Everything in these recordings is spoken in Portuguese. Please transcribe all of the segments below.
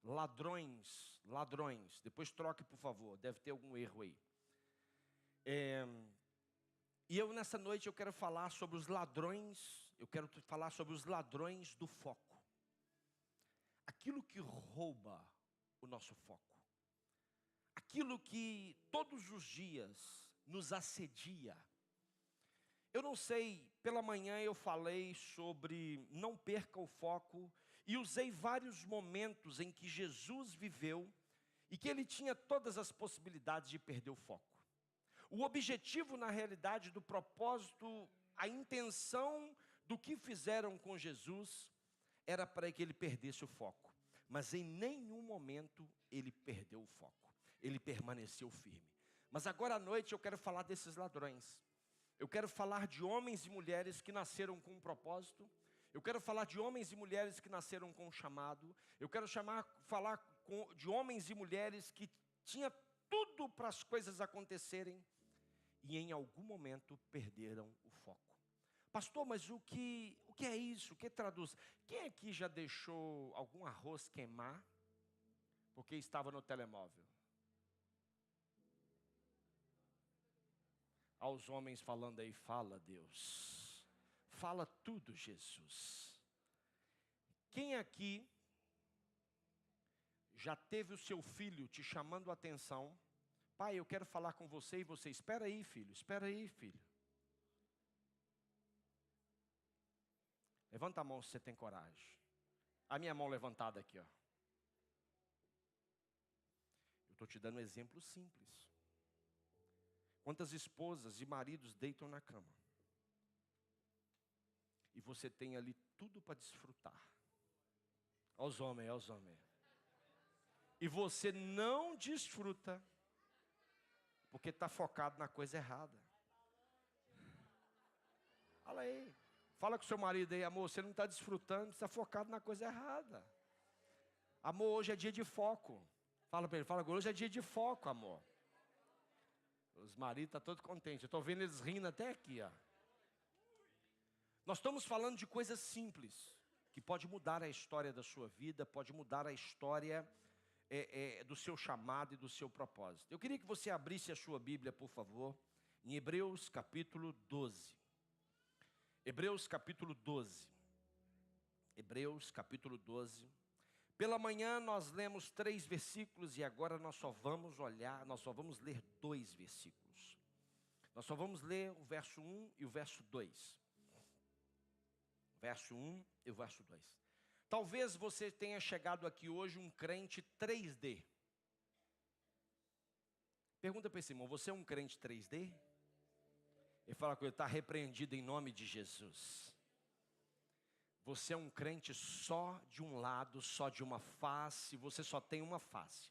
ladrões. Depois troque, por favor, deve ter algum erro aí. E eu nessa noite eu quero falar sobre os ladrões, eu quero falar sobre os ladrões do foco. Aquilo que rouba o nosso foco. Aquilo que todos os dias nos assedia. Eu não sei, pela manhã eu falei sobre não perca o foco e usei vários momentos em que Jesus viveu e que ele tinha todas as possibilidades de perder o foco. O objetivo, na realidade, do propósito, a intenção do que fizeram com Jesus era para que ele perdesse o foco. Mas em nenhum momento ele perdeu o foco. Ele permaneceu firme. Mas agora à noite eu quero falar desses ladrões. Eu quero falar de homens e mulheres que nasceram com um propósito. Eu quero falar de homens e mulheres que nasceram com um chamado. Eu quero falar de homens e mulheres que tinham tudo para as coisas acontecerem e em algum momento perderam o foco. Pastor, mas o que é isso? O que traduz? Quem aqui já deixou algum arroz queimar porque estava no telemóvel? Aos homens falando aí, fala Deus. Fala tudo, Jesus. Quem aqui já teve o seu filho te chamando a atenção? Pai, eu quero falar com você e você, espera aí filho. Levanta a mão se você tem coragem. A minha mão levantada aqui, ó. Eu estou te dando um exemplo simples. Quantas esposas e maridos deitam na cama? E você tem ali tudo para desfrutar. Aos homens. E você não desfruta, porque está focado na coisa errada. Fala aí. Fala com seu marido aí, amor, você não está desfrutando, você está focado na coisa errada. Amor, hoje é dia de foco. Fala para ele, hoje é dia de foco, amor. Os maridos estão todos contentes. Eu estou vendo eles rindo até aqui, ó. Nós estamos falando de coisas simples, que pode mudar a história da sua vida, pode mudar a história do seu chamado e do seu propósito. Eu queria que você abrisse a sua Bíblia, por favor, em Hebreus capítulo 12. Hebreus capítulo 12. Hebreus capítulo 12. Pela manhã nós lemos 3 versículos e agora nós só vamos ler 2 versículos. Nós só vamos ler o verso 1 e o verso 2. Verso 1 e o verso 2. Talvez você tenha chegado aqui hoje um crente 3D. Pergunta para esse irmão, você é um crente 3D? Ele fala que ele está repreendido em nome de Jesus. Você é um crente só de um lado, só de uma face, você só tem uma face.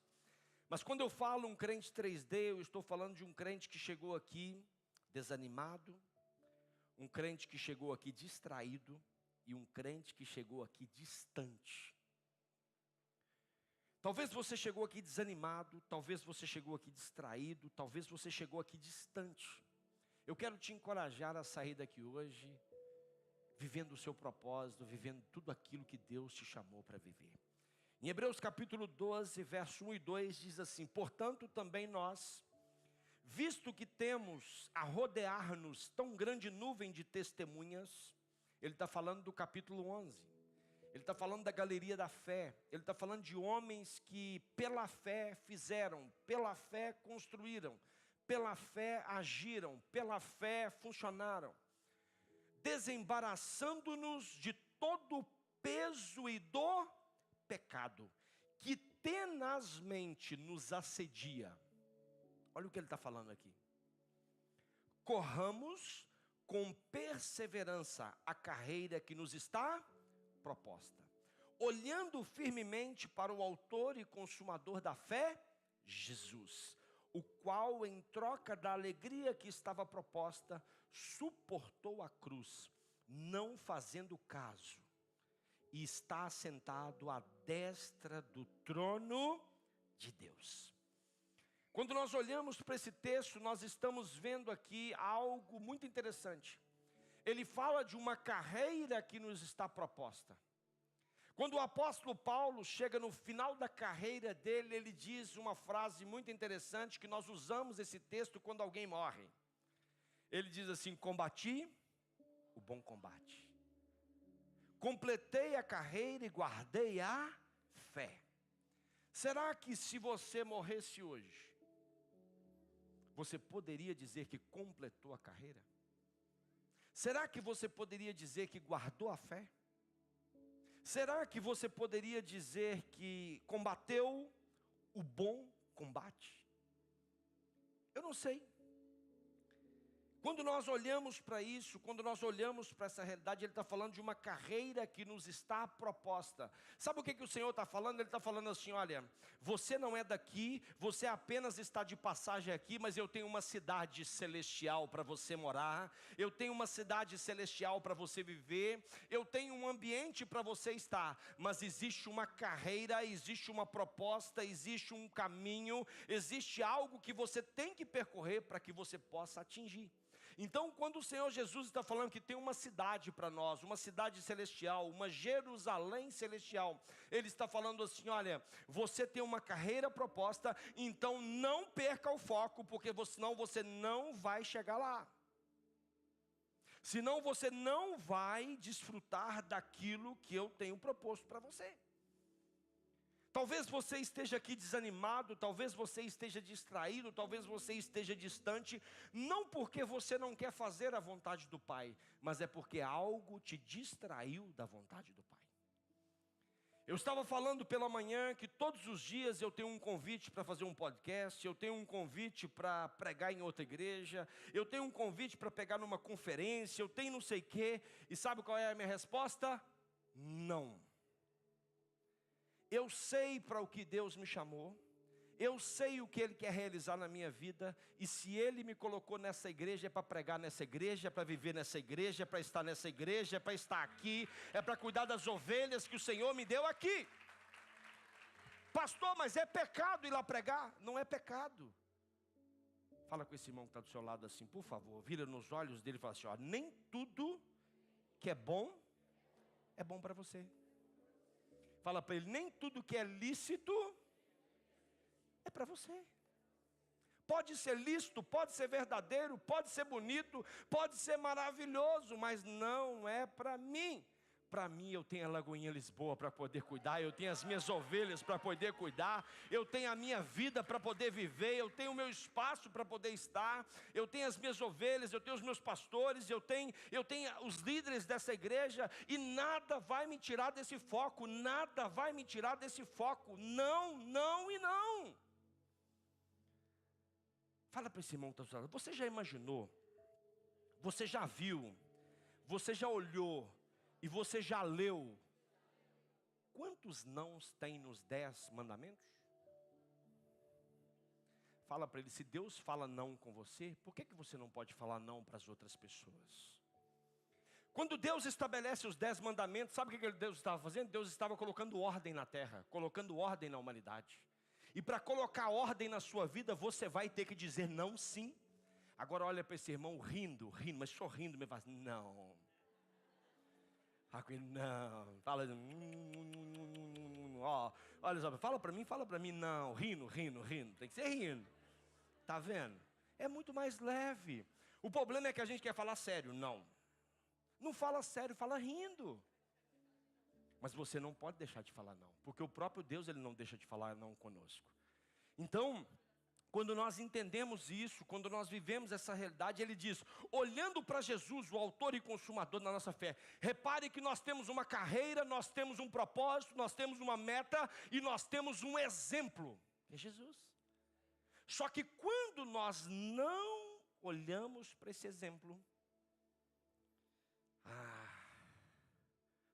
Mas quando eu falo um crente 3D, eu estou falando de um crente que chegou aqui desanimado, um crente que chegou aqui distraído e um crente que chegou aqui distante. Talvez você chegou aqui desanimado, talvez você chegou aqui distraído, talvez você chegou aqui distante. Eu quero te encorajar a sair daqui hoje vivendo o seu propósito, vivendo tudo aquilo que Deus te chamou para viver. Em Hebreus capítulo 12, verso 1 e 2 diz assim: portanto também nós, visto que temos a rodear-nos tão grande nuvem de testemunhas, ele está falando do capítulo 11, ele está falando da galeria da fé, ele está falando de homens que pela fé fizeram, pela fé construíram, pela fé agiram, pela fé funcionaram, desembaraçando-nos de todo o peso e do pecado, que tenazmente nos assedia. Olha o que ele está falando aqui. Corramos com perseverança a carreira que nos está proposta, olhando firmemente para o autor e consumador da fé, Jesus, o qual, em troca da alegria que estava proposta, suportou a cruz, não fazendo caso, e está assentado à destra do trono de Deus. Quando nós olhamos para esse texto, nós estamos vendo aqui algo muito interessante. Ele fala de uma carreira que nos está proposta. Quando o apóstolo Paulo chega no final da carreira dele, ele diz uma frase muito interessante, que nós usamos esse texto quando alguém morre. Ele diz assim: combati o bom combate, completei a carreira e guardei a fé. Será que se você morresse hoje, você poderia dizer que completou a carreira? Será que você poderia dizer que guardou a fé? Será que você poderia dizer que combateu o bom combate? Eu não sei. Quando nós olhamos para isso, quando nós olhamos para essa realidade, ele está falando de uma carreira que nos está proposta. Sabe o que o Senhor está falando? Ele está falando assim: olha, você não é daqui, você apenas está de passagem aqui, mas eu tenho uma cidade celestial para você morar, eu tenho uma cidade celestial para você viver, eu tenho um ambiente para você estar, mas existe uma carreira, existe uma proposta, existe um caminho, existe algo que você tem que percorrer para que você possa atingir. Então, quando o Senhor Jesus está falando que tem uma cidade para nós, uma cidade celestial, uma Jerusalém celestial, Ele está falando assim: olha, você tem uma carreira proposta, então não perca o foco, porque senão você não vai chegar lá. Senão você não vai desfrutar daquilo que eu tenho proposto para você. Talvez você esteja aqui desanimado, talvez você esteja distraído, talvez você esteja distante, não porque você não quer fazer a vontade do Pai, mas é porque algo te distraiu da vontade do Pai. Eu estava falando pela manhã que todos os dias eu tenho um convite para fazer um podcast, eu tenho um convite para pregar em outra igreja, eu tenho um convite para pegar numa conferência, eu tenho não sei o quê, e sabe qual é a minha resposta? Não. Eu sei para o que Deus me chamou, eu sei o que Ele quer realizar na minha vida, e se Ele me colocou nessa igreja, é para pregar nessa igreja, é para viver nessa igreja, é para estar nessa igreja, é para estar aqui, é para cuidar das ovelhas que o Senhor me deu aqui. Pastor, mas é pecado ir lá pregar? Não é pecado. Fala com esse irmão que está do seu lado assim, por favor, vira nos olhos dele e fala assim: ó, nem tudo que é bom para você. Fala para ele: nem tudo que é lícito é para você. Pode ser lícito, pode ser verdadeiro, pode ser bonito, pode ser maravilhoso, mas não é para mim. Para mim, eu tenho a Lagoinha Lisboa para poder cuidar, eu tenho as minhas ovelhas para poder cuidar, eu tenho a minha vida para poder viver, eu tenho o meu espaço para poder estar, eu tenho as minhas ovelhas, eu tenho os meus pastores, eu tenho os líderes dessa igreja, e nada vai me tirar desse foco, nada vai me tirar desse foco, não, não e não. Fala para esse irmão que está falando: você já imaginou, você já viu, você já olhou, e você já leu quantos nãos tem nos 10 mandamentos? Fala para ele: se Deus fala não com você, por que você não pode falar não para as outras pessoas? Quando Deus estabelece os 10 mandamentos, sabe o que Deus estava fazendo? Deus estava colocando ordem na terra, colocando ordem na humanidade. E para colocar ordem na sua vida, você vai ter que dizer não, sim. Agora olha para esse irmão rindo, mas sorrindo, me faz: não. Não, fala, ó, olha só, fala para mim, não, rindo, tem que ser rindo, tá vendo? É muito mais leve. O problema é que a gente quer falar sério, não fala sério, fala rindo. Mas você não pode deixar de falar não, porque o próprio Deus, Ele não deixa de falar não conosco. Então, quando nós entendemos isso, quando nós vivemos essa realidade, Ele diz, olhando para Jesus, o autor e consumador da nossa fé, repare que nós temos uma carreira, nós temos um propósito, nós temos uma meta e nós temos um exemplo, que é Jesus. Só que quando nós não olhamos para esse exemplo,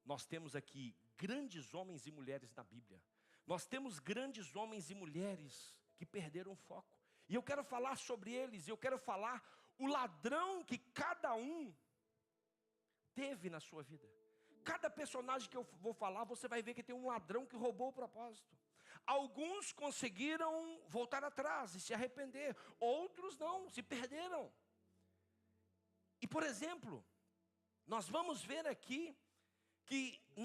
nós temos aqui grandes homens e mulheres na Bíblia. Nós temos grandes homens e mulheres que perderam o foco. E eu quero falar sobre eles, eu quero falar o ladrão que cada um teve na sua vida. Cada personagem que eu vou falar, você vai ver que tem um ladrão que roubou o propósito. Alguns conseguiram voltar atrás e se arrepender, outros não, se perderam. E por exemplo, nós vamos ver aqui que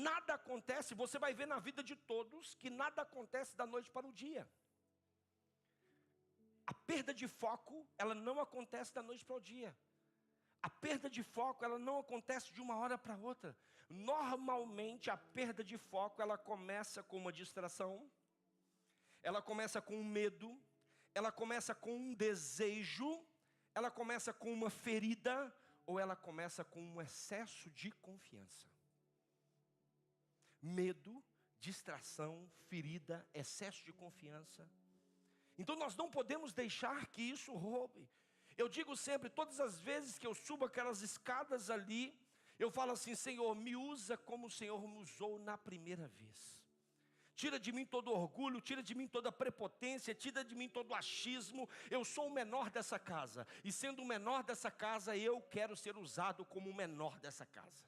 nada acontece, você vai ver na vida de todos, que nada acontece da noite para o dia. A perda de foco, ela não acontece da noite para o dia. A perda de foco, ela não acontece de uma hora para outra. Normalmente, a perda de foco, ela começa com uma distração, ela começa com um medo, ela começa com um desejo, ela começa com uma ferida, ou ela começa com um excesso de confiança. Medo, distração, ferida, excesso de confiança. Então nós não podemos deixar que isso roube. Eu digo sempre, todas as vezes que eu subo aquelas escadas ali, eu falo assim: Senhor, me usa como o Senhor me usou na primeira vez. Tira de mim todo orgulho, tira de mim toda prepotência, tira de mim todo achismo. Eu sou o menor dessa casa, e sendo o menor dessa casa, eu quero ser usado como o menor dessa casa.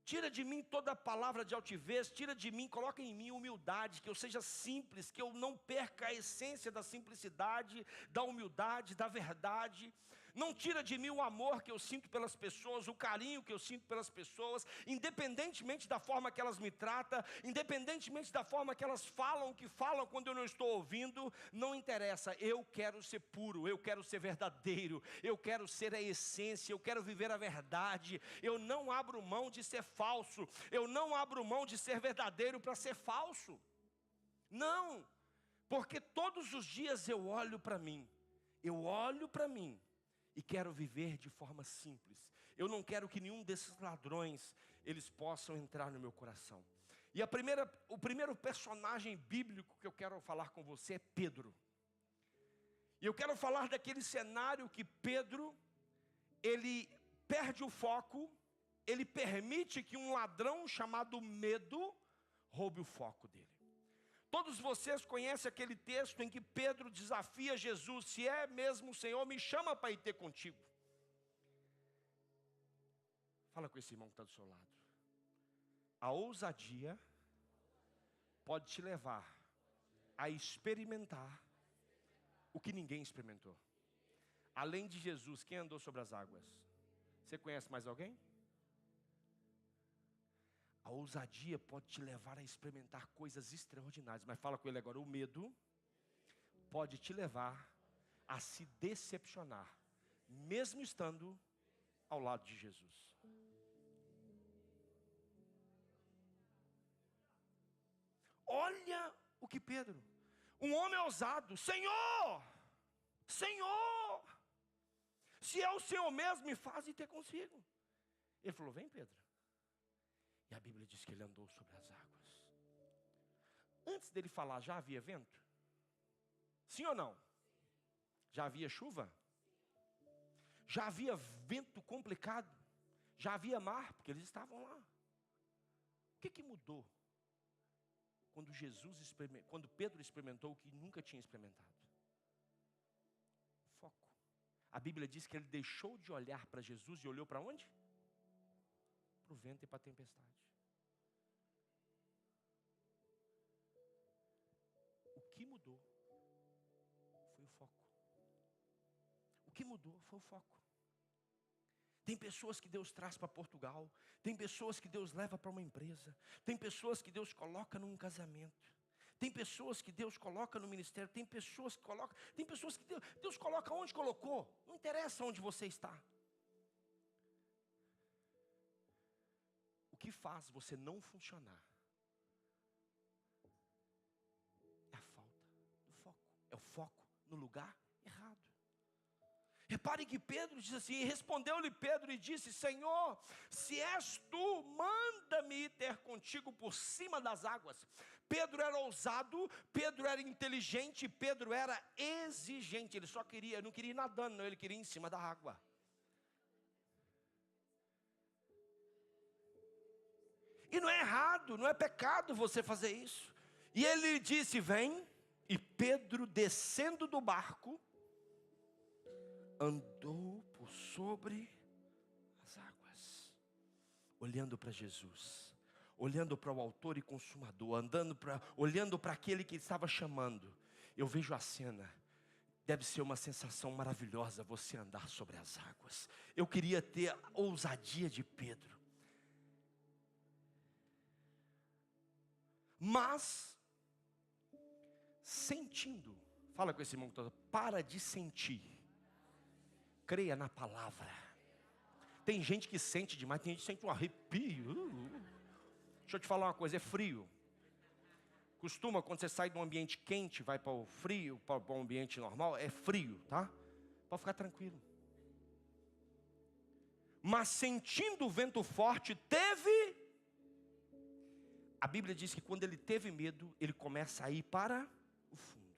Tira de mim toda palavra de altivez, tira de mim, coloca em mim humildade, que eu seja simples, que eu não perca a essência da simplicidade, da humildade, da verdade. Não tira de mim o amor que eu sinto pelas pessoas, o carinho que eu sinto pelas pessoas, independentemente da forma que elas me tratam, independentemente da forma que elas falam, que falam quando eu não estou ouvindo, não interessa. Eu quero ser puro, eu quero ser verdadeiro, eu quero ser a essência, eu quero viver a verdade. Eu não abro mão de ser falso, eu não abro mão de ser verdadeiro para ser falso. Não, porque todos os dias eu olho para mim, e quero viver de forma simples. Eu não quero que nenhum desses ladrões, eles possam entrar no meu coração. E o primeiro personagem bíblico que eu quero falar com você é Pedro. E eu quero falar daquele cenário que Pedro, ele perde o foco, ele permite que um ladrão chamado medo roube o foco dele. Todos vocês conhecem aquele texto em que Pedro desafia Jesus: se é mesmo o Senhor, me chama para ir ter contigo. Fala com esse irmão que está do seu lado. A ousadia pode te levar a experimentar o que ninguém experimentou. Além de Jesus, quem andou sobre as águas? Você conhece mais alguém? A ousadia pode te levar a experimentar coisas extraordinárias. Mas fala com ele agora: o medo pode te levar a se decepcionar, mesmo estando ao lado de Jesus. Olha o que Pedro, um homem ousado: Senhor, Senhor, se é o Senhor mesmo, me faz ir ter consigo. Ele falou: vem, Pedro. E a Bíblia diz que ele andou sobre as águas. Antes dele falar, já havia vento? Sim ou não? Já havia chuva? Já havia vento complicado? Já havia mar? Porque eles estavam lá. O que mudou quando Pedro experimentou o que nunca tinha experimentado? Foco. A Bíblia diz que ele deixou de olhar para Jesus e olhou para onde? Para o vento e para a tempestade. O que mudou foi o foco. O que mudou foi o foco. Tem pessoas que Deus traz para Portugal, tem pessoas que Deus leva para uma empresa, tem pessoas que Deus coloca num casamento, tem pessoas que Deus coloca no ministério, tem pessoas que Deus coloca onde colocou, não interessa onde você está. O que faz você não funcionar é a falta do foco. É o foco no lugar errado. Repare que Pedro diz assim: e respondeu-lhe Pedro e disse: Senhor, se és tu, manda-me ir ter contigo por cima das águas. Pedro era ousado, Pedro era inteligente, Pedro era exigente. Ele não queria ir nadando, não, ele queria ir em cima da água. E não é errado, não é pecado você fazer isso. E ele disse: vem. E Pedro, descendo do barco, andou por sobre as águas, olhando para Jesus, olhando para o autor e consumador, olhando para aquele que estava chamando. Eu vejo a cena. Deve ser uma sensação maravilhosa você andar sobre as águas. Eu queria ter a ousadia de Pedro. Mas, sentindo, fala com esse irmão todo, para de sentir, creia na palavra. Tem gente que sente demais, tem gente que sente um arrepio. Deixa eu te falar uma coisa, é frio. Costuma, quando você sai de um ambiente quente, vai para o frio, para um ambiente normal, é frio, tá? Pode ficar tranquilo. Mas sentindo o vento forte, a Bíblia diz que quando ele teve medo, ele começa a ir para o fundo.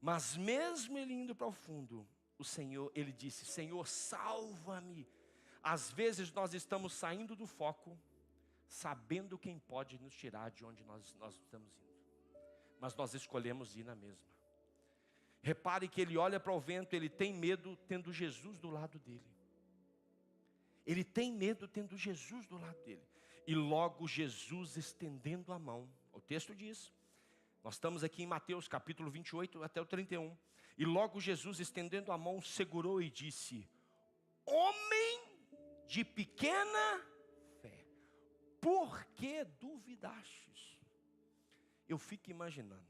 Mas mesmo ele indo para o fundo, o Senhor, ele disse, Senhor, salva-me. Às vezes nós estamos saindo do foco, sabendo quem pode nos tirar de onde nós estamos indo. Mas nós escolhemos ir na mesma. Repare que ele olha para o vento, ele tem medo tendo Jesus do lado dele. Ele tem medo tendo Jesus do lado dele. E logo Jesus estendendo a mão, o texto diz, nós estamos aqui em Mateus capítulo 28 até o 31. E logo Jesus estendendo a mão segurou e disse, homem de pequena fé, por que duvidastes? Eu fico imaginando,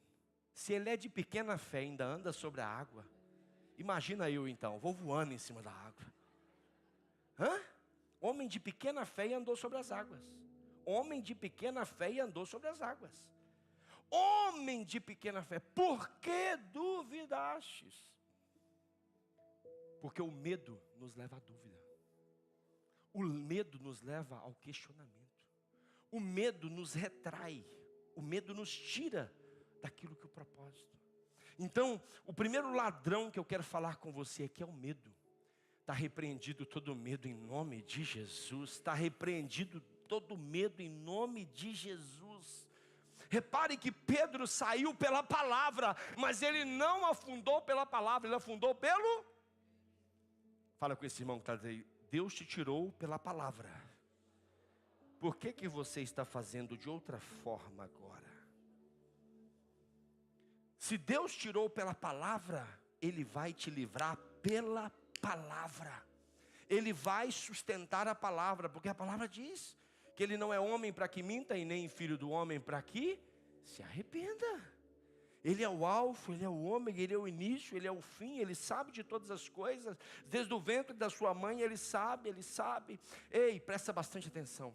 se ele é de pequena fé e ainda anda sobre a água, imagina eu então, vou voando em cima da água. Homem de pequena fé e andou sobre as águas. Homem de pequena fé e andou sobre as águas. Homem de pequena fé, por que duvidastes? Porque o medo nos leva à dúvida. O medo nos leva ao questionamento. O medo nos retrai. O medo nos tira daquilo que é o propósito. Então, o primeiro ladrão que eu quero falar com você aqui é o medo. Está repreendido todo medo em nome de Jesus. Está repreendido todo medo em nome de Jesus. Repare que Pedro saiu pela palavra, mas ele não afundou pela palavra, ele afundou pelo... Fala com esse irmão que está aí. Deus te tirou pela palavra. Por que você está fazendo de outra forma agora? Se Deus tirou pela palavra, Ele vai te livrar pela palavra. Ele vai sustentar a palavra, porque a palavra diz que Ele não é homem para que minta e nem filho do homem para que se arrependa. Ele é o alfa, Ele é o ômega, Ele é o início, Ele é o fim, Ele sabe de todas as coisas. Desde o ventre da sua mãe Ele sabe. Ei, presta bastante atenção.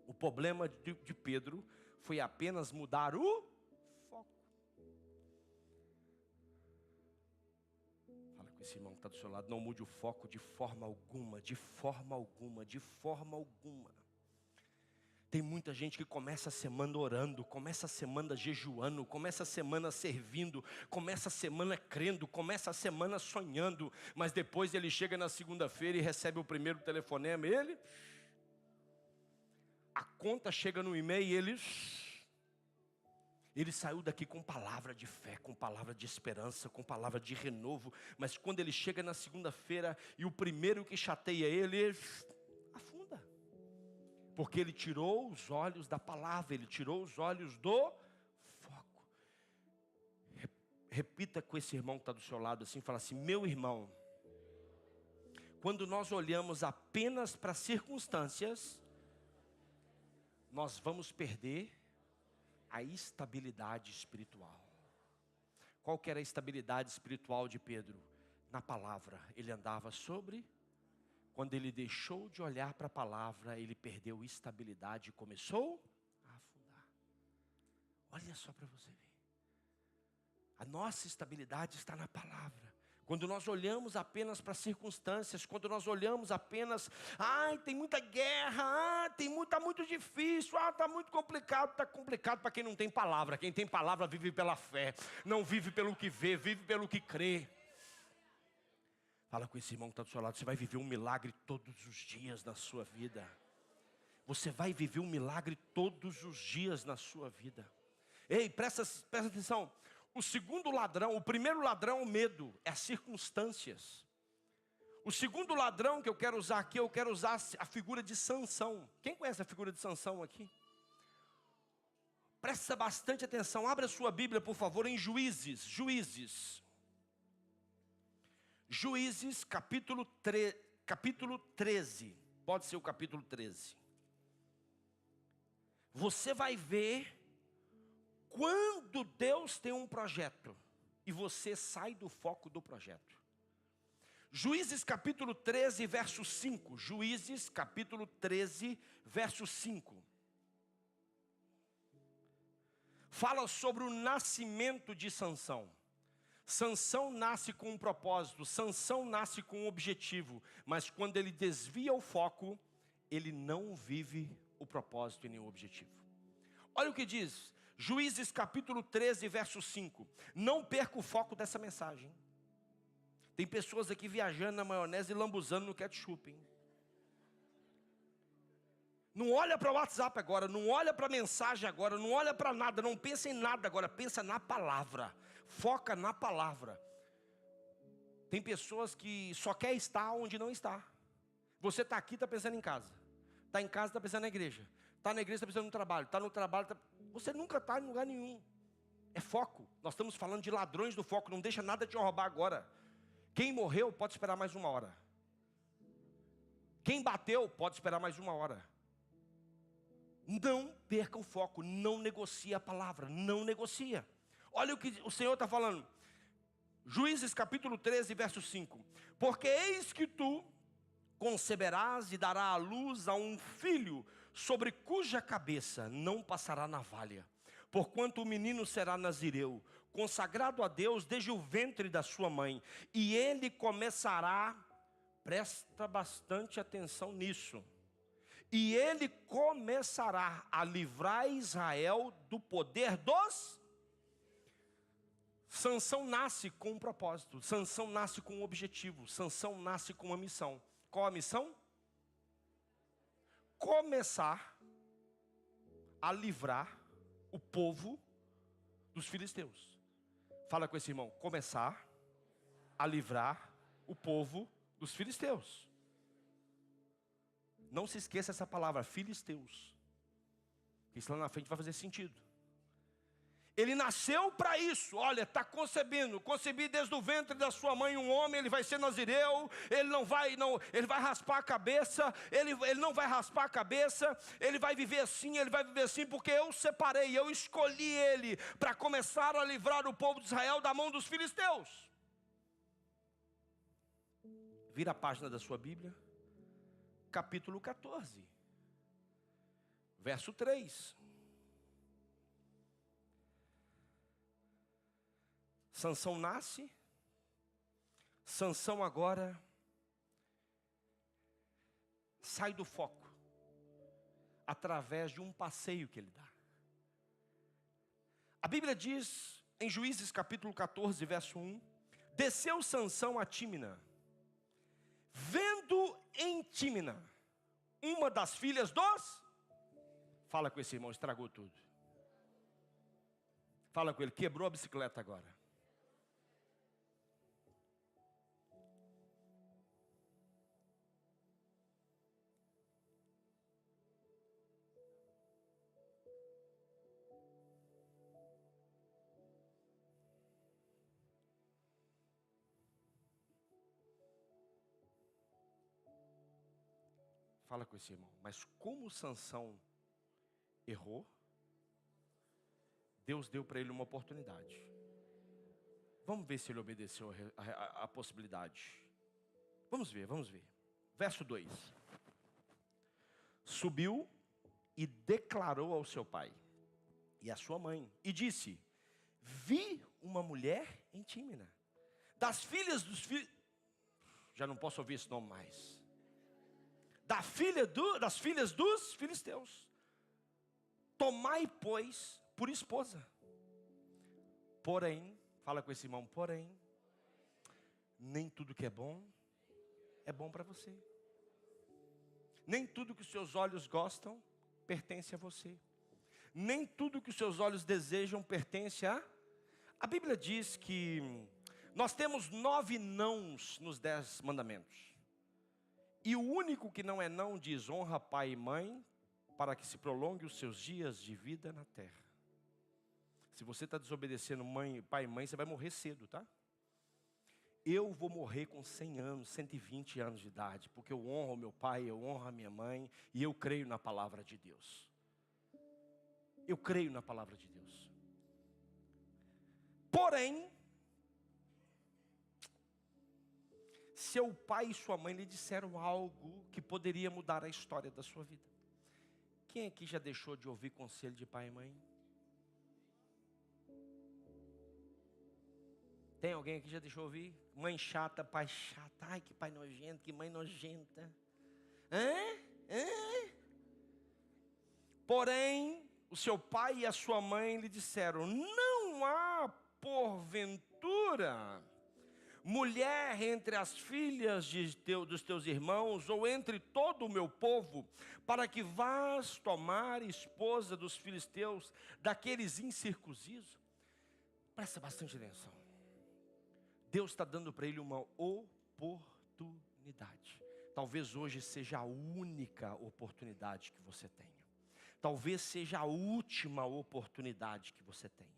O problema de Pedro foi apenas mudar o foco. Fala com esse irmão que está do seu lado, não mude o foco de forma alguma, de forma alguma, de forma alguma. Tem muita gente que começa a semana orando, começa a semana jejuando, começa a semana servindo, começa a semana crendo, começa a semana sonhando, mas depois ele chega na segunda-feira e recebe o primeiro telefonema, a conta chega no e-mail e ele saiu daqui com palavra de fé, com palavra de esperança, com palavra de renovo, mas quando ele chega na segunda-feira e o primeiro que chateia ele afunda. Porque ele tirou os olhos da palavra, ele tirou os olhos do foco. Repita com esse irmão que está do seu lado assim, fala assim, meu irmão, quando nós olhamos apenas para as circunstâncias, nós vamos perder a estabilidade espiritual. Qual que era a estabilidade espiritual de Pedro? Na palavra, ele andava sobre... Quando ele deixou de olhar para a palavra, ele perdeu estabilidade e começou a afundar. Olha só para você ver. A nossa estabilidade está na palavra. Quando nós olhamos apenas para as circunstâncias, quando nós olhamos apenas, tem muita guerra, está muito difícil, está muito complicado. Está complicado para quem não tem palavra. Quem tem palavra vive pela fé, não vive pelo que vê, vive pelo que crê. Fala com esse irmão que está do seu lado, você vai viver um milagre todos os dias na sua vida. Você vai viver um milagre todos os dias na sua vida. Ei, presta atenção. O segundo ladrão, o primeiro ladrão é o medo, é as circunstâncias. O segundo ladrão que eu quero usar aqui, eu quero usar a figura de Sansão. Quem conhece a figura de Sansão aqui? Presta bastante atenção, abra sua Bíblia por favor em Juízes. Juízes capítulo 13, pode ser o capítulo 13. Você vai ver Quando Deus tem um projeto e você sai do foco do projeto. Juízes capítulo 13, verso 5. Juízes capítulo 13, verso 5. Fala sobre o nascimento de Sansão. Sansão nasce com um propósito, Sansão nasce com um objetivo, mas quando ele desvia o foco, ele não vive o propósito e nem o objetivo. Olha o que diz, Juízes capítulo 13, verso 5. Não perca o foco dessa mensagem. Tem pessoas aqui viajando na maionese e lambuzando no ketchup, hein? Não olha para o WhatsApp agora, não olha para a mensagem agora, não olha para nada, não pensa em nada agora, pensa na palavra. Foca na palavra. Tem pessoas que só quer estar onde não está. Você está aqui, está pensando em casa. Está em casa, está pensando na igreja. Está na igreja, está pensando no trabalho. Está no trabalho, você nunca está em lugar nenhum. É foco. Nós estamos falando de ladrões do foco. Não deixa nada te roubar agora. Quem morreu pode esperar mais 1 hora. Quem bateu pode esperar mais 1 hora. Não perca o foco. Não negocie a palavra. Não negocia. Olha o que o Senhor está falando. Juízes capítulo 13, verso 5. Porque eis que tu conceberás e dará à luz a um filho, sobre cuja cabeça não passará navalha. Porquanto o menino será nazireu, consagrado a Deus desde o ventre da sua mãe. E ele começará, presta bastante atenção nisso. E ele começará a livrar Israel do poder dos... Sansão nasce com um propósito, Sansão nasce com um objetivo, Sansão nasce com uma missão. Qual a missão? Começar a livrar o povo dos filisteus. Fala com esse irmão, começar a livrar o povo dos filisteus. Não se esqueça essa palavra, filisteus. Isso lá na frente vai fazer sentido. Ele nasceu para isso, olha, está concebendo, concebi desde o ventre da sua mãe um homem, ele vai ser nazireu, ele vai raspar a cabeça, ele não vai raspar a cabeça, ele vai viver assim, porque eu separei, eu escolhi ele para começar a livrar o povo de Israel da mão dos filisteus. Vira a página da sua Bíblia, capítulo 14, verso 3. Sansão nasce, Sansão agora sai do foco, através de um passeio que ele dá. A Bíblia diz, em Juízes capítulo 14, verso 1, desceu Sansão a Tímina, vendo em Tímina, uma das filhas dos... Fala com esse irmão, estragou tudo. Fala com ele, quebrou a bicicleta agora. Fala com esse irmão. Mas como Sansão errou, Deus deu para ele uma oportunidade. Vamos ver se ele obedeceu a possibilidade. Vamos ver. Verso 2. Subiu e declarou ao seu pai e à sua mãe, e disse: vi uma mulher em Tímina, das filhas dos filhos... Já não posso ouvir esse nome mais. Das filhas dos filisteus. Tomai, pois, por esposa. Porém, fala com esse irmão, porém, nem tudo que é bom para você. Nem tudo que os seus olhos gostam pertence a você. Nem tudo que os seus olhos desejam pertence a... A Bíblia diz que nós temos 9 nãos nos 10 mandamentos. E o único que não é não diz: honra pai e mãe, para que se prolongue os seus dias de vida na terra. Se você está desobedecendo pai e mãe, você vai morrer cedo, tá? Eu vou morrer com 100 anos, 120 anos de idade, porque eu honro o meu pai, eu honro a minha mãe, e eu creio na palavra de Deus. Eu creio na palavra de Deus. Porém, seu pai e sua mãe lhe disseram algo que poderia mudar a história da sua vida. Quem aqui já deixou de ouvir conselho de pai e mãe? Tem alguém aqui que já deixou de ouvir? Mãe chata, pai chato. Ai, que pai nojento, que mãe nojenta. Porém, o seu pai e a sua mãe lhe disseram: não há porventura mulher entre as filhas dos teus irmãos, ou entre todo o meu povo, para que vás tomar esposa dos filisteus, daqueles incircuncisos? Presta bastante atenção. Deus está dando para ele uma oportunidade. Talvez hoje seja a única oportunidade que você tenha. Talvez seja a última oportunidade que você tenha.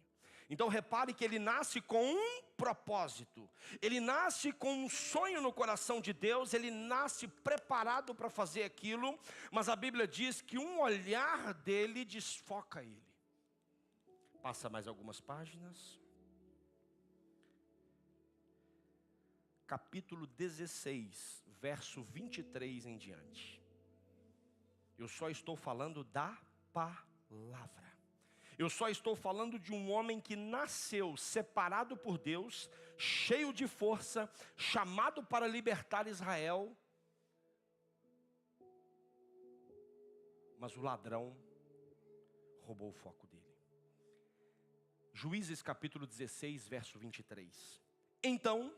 Então repare que ele nasce com um propósito. Ele nasce com um sonho no coração de Deus. Ele nasce preparado para fazer aquilo. Mas a Bíblia diz que um olhar dele desfoca ele. Passa mais algumas páginas. Capítulo 16, verso 23 em diante. Eu só estou falando da palavra. Eu só estou falando de um homem que nasceu separado por Deus, cheio de força, chamado para libertar Israel. Mas o ladrão roubou o foco dele. Juízes capítulo 16, verso 23. Então,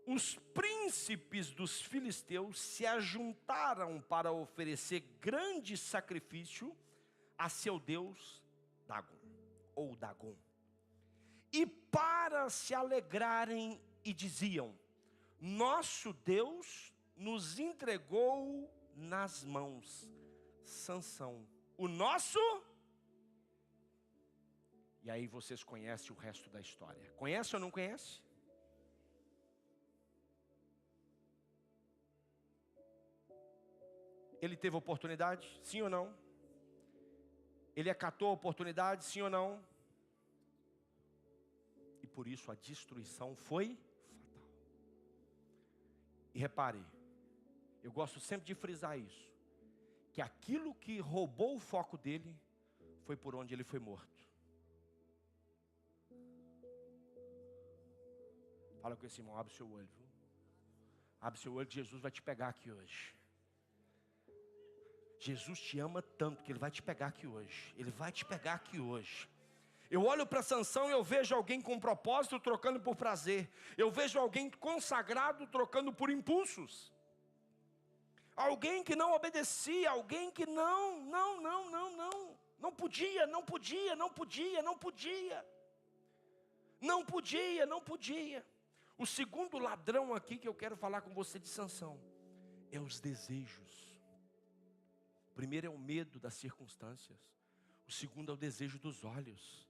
os príncipes dos filisteus se ajuntaram para oferecer grande sacrifício a seu Deus Dagon, e para se alegrarem, e diziam: nosso Deus nos entregou nas mãos Sansão, o nosso. E aí vocês conhecem o resto da história. Conhece ou não conhece? Ele teve oportunidade? Sim ou não? Ele acatou a oportunidade? Sim ou não? E por isso a destruição foi fatal. E repare, eu gosto sempre de frisar isso, que aquilo que roubou o foco dele foi por onde ele foi morto. Fala com esse irmão, abre o seu olho, viu? Abre o seu olho que Jesus vai te pegar aqui hoje. Jesus te ama tanto que Ele vai te pegar aqui hoje. Ele vai te pegar aqui hoje. Eu olho para Sansão e eu vejo alguém com propósito trocando por prazer. Eu vejo alguém consagrado trocando por impulsos. Alguém que não obedecia, alguém que não podia. O segundo ladrão aqui que eu quero falar com você de Sansão é os desejos. O primeiro é o medo das circunstâncias. O segundo é o desejo dos olhos.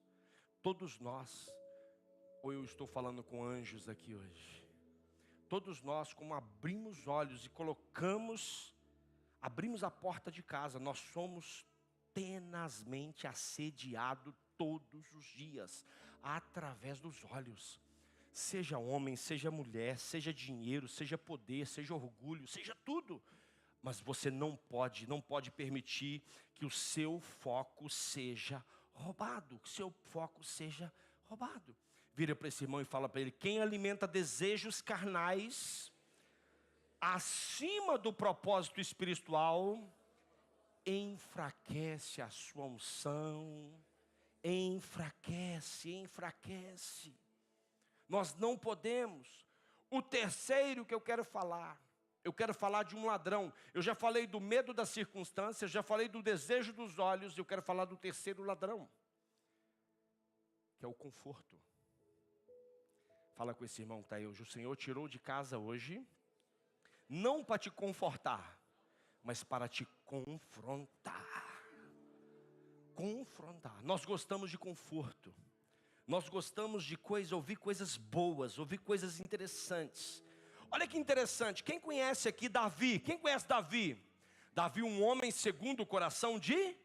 Todos nós, ou eu estou falando com anjos aqui hoje, todos nós, como abrimos olhos e abrimos a porta de casa, nós somos tenazmente assediados todos os dias, através dos olhos. Seja homem, seja mulher, seja dinheiro, seja poder, seja orgulho, seja tudo. Mas você não pode permitir que o seu foco seja roubado. Que o seu foco seja roubado. Vira para esse irmão e fala para ele: quem alimenta desejos carnais acima do propósito espiritual, enfraquece a sua unção. Enfraquece. Nós não podemos. O terceiro que eu quero falar de um ladrão. Eu já falei do medo das circunstâncias, já falei do desejo dos olhos. Eu quero falar do terceiro ladrão, que é o conforto. Fala com esse irmão que está aí hoje. O Senhor tirou de casa hoje, não para te confortar, mas para te confrontar. Nós gostamos de conforto. Nós gostamos de ouvir coisas boas, ouvir coisas interessantes. Olha que interessante, quem conhece aqui Davi? Quem conhece Davi? Davi, um homem segundo o coração de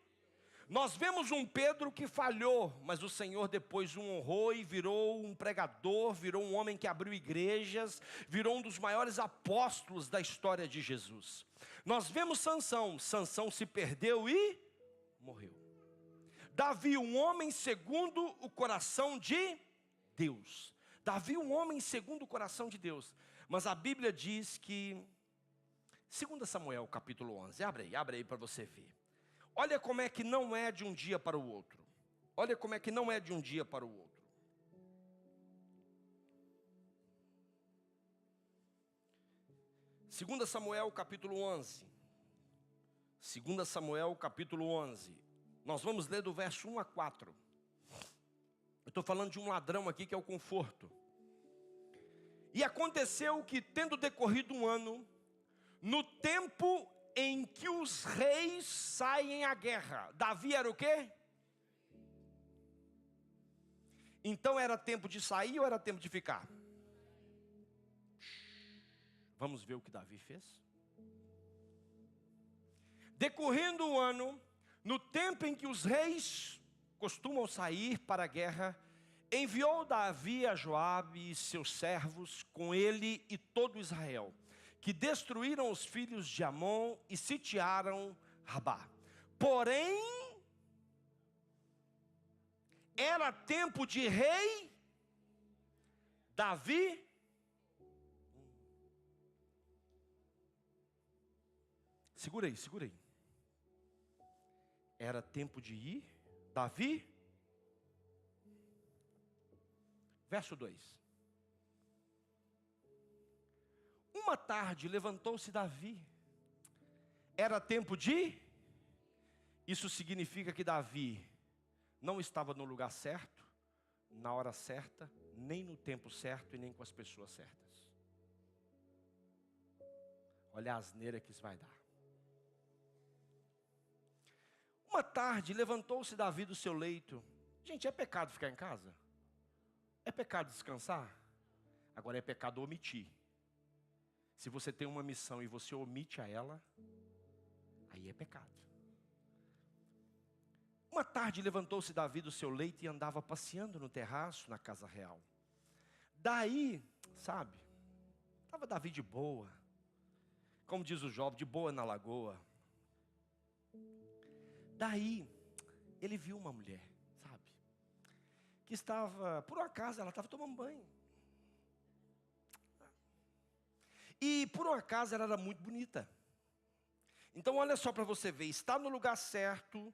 Nós vemos um Pedro que falhou, mas o Senhor depois o honrou e virou um pregador, virou um homem que abriu igrejas, virou um dos maiores apóstolos da história de Jesus. Nós vemos Sansão, Sansão se perdeu e morreu. Davi, um homem segundo o coração de Deus. Davi, um homem segundo o coração de Deus. Mas a Bíblia diz que, 2 Samuel capítulo 11, abre aí para você ver. Olha como é que não é de um dia para o outro. Olha como é que não é de um dia para o outro. 2 Samuel capítulo 11. 2 Samuel capítulo 11. Nós vamos ler do verso 1 a 4. Eu estou falando de um ladrão aqui que é o conforto. E aconteceu que, tendo decorrido um ano, no tempo em que os reis saem à guerra. Davi era o quê? Então era tempo de sair ou era tempo de ficar? Vamos ver o que Davi fez. Decorrendo o ano, no tempo em que os reis costumam sair para a guerra, enviou Davi a Joabe e seus servos, com ele e todo Israel, que destruíram os filhos de Amon e sitiaram Rabá. Porém, era tempo de rei Davi. Segura aí. Era tempo de ir, Davi. Verso 2. Uma tarde levantou-se Davi. Era tempo de... Isso significa que Davi não estava no lugar certo, na hora certa, nem no tempo certo e nem com as pessoas certas. Olha a asneira que isso vai dar. Uma tarde levantou-se Davi do seu leito. Gente, é pecado ficar em casa? É pecado descansar? Agora é pecado omitir. Se você tem uma missão e você omite a ela, aí é pecado. Uma tarde levantou-se Davi do seu leito e andava passeando no terraço na casa real. Daí, sabe, estava Davi de boa, como diz o jovem, de boa na lagoa. Daí, ele viu uma mulher, sabe, que estava, por um acaso, ela estava tomando banho. E por um acaso ela era muito bonita. Então olha só para você ver, está no lugar certo,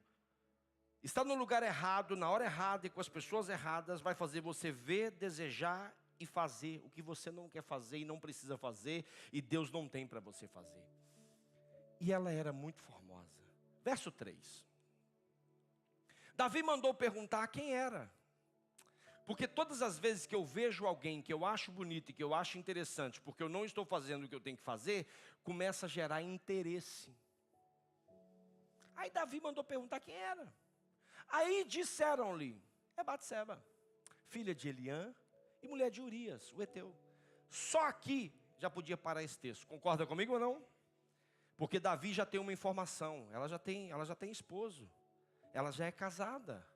está no lugar errado, na hora errada e com as pessoas erradas, vai fazer você ver, desejar e fazer o que você não quer fazer e não precisa fazer, e Deus não tem para você fazer. E ela era muito formosa. Verso 3. Davi mandou perguntar quem era. Porque todas as vezes que eu vejo alguém que eu acho bonito e que eu acho interessante, porque eu não estou fazendo o que eu tenho que fazer, começa a gerar interesse. Aí Davi mandou perguntar quem era. Aí disseram-lhe, é Batseba, filha de Eliã e mulher de Urias, o heteu. Só aqui já podia parar esse texto. Concorda comigo ou não? Porque Davi já tem uma informação, ela já tem esposo, ela já é casada,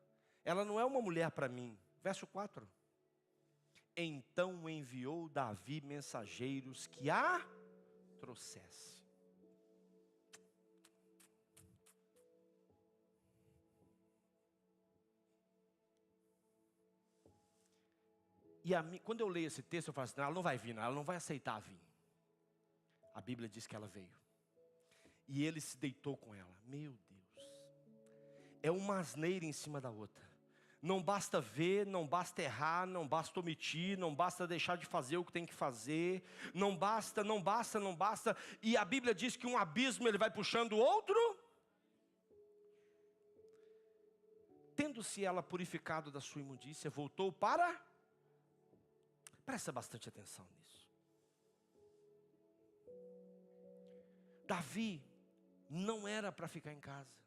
ela não é uma mulher para mim. Verso 4. Então enviou Davi mensageiros que a trouxesse. E quando eu leio esse texto, eu falo assim, não, ela não vai vir, não, ela não vai aceitar vir. A Bíblia diz que ela veio. E ele se deitou com ela. Meu Deus. É uma asneira em cima da outra. Não basta ver, não basta errar, não basta omitir, não basta deixar de fazer o que tem que fazer, não basta. E a Bíblia diz que um abismo ele vai puxando o outro. Tendo-se ela purificado da sua imundícia, voltou para... Presta bastante atenção nisso. Davi não era para ficar em casa.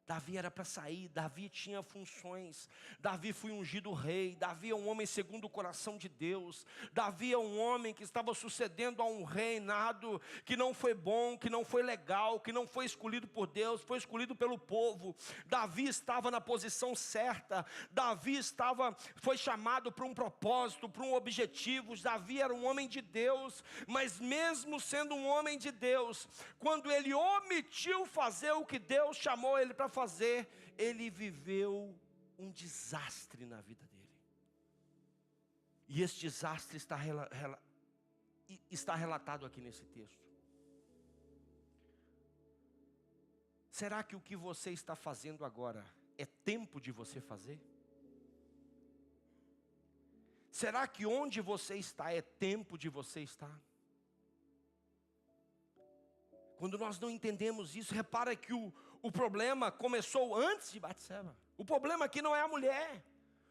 Davi era para sair, Davi tinha funções, Davi foi ungido rei, Davi é um homem segundo o coração de Deus, Davi é um homem que estava sucedendo a um reinado que não foi bom, que não foi legal, que não foi escolhido por Deus, foi escolhido pelo povo. Davi estava na posição certa, foi chamado para um propósito, para um objetivo. Davi era um homem de Deus, mas mesmo sendo um homem de Deus, quando ele omitiu fazer o que Deus chamou ele para fazer, ele viveu um desastre na vida dele. E esse desastre está relatado aqui nesse texto. Será que o que você está fazendo agora é tempo de você fazer? Será que onde você está é tempo de você estar? Quando nós não entendemos isso, repara que o problema começou antes de Batseba. O problema aqui não é a mulher.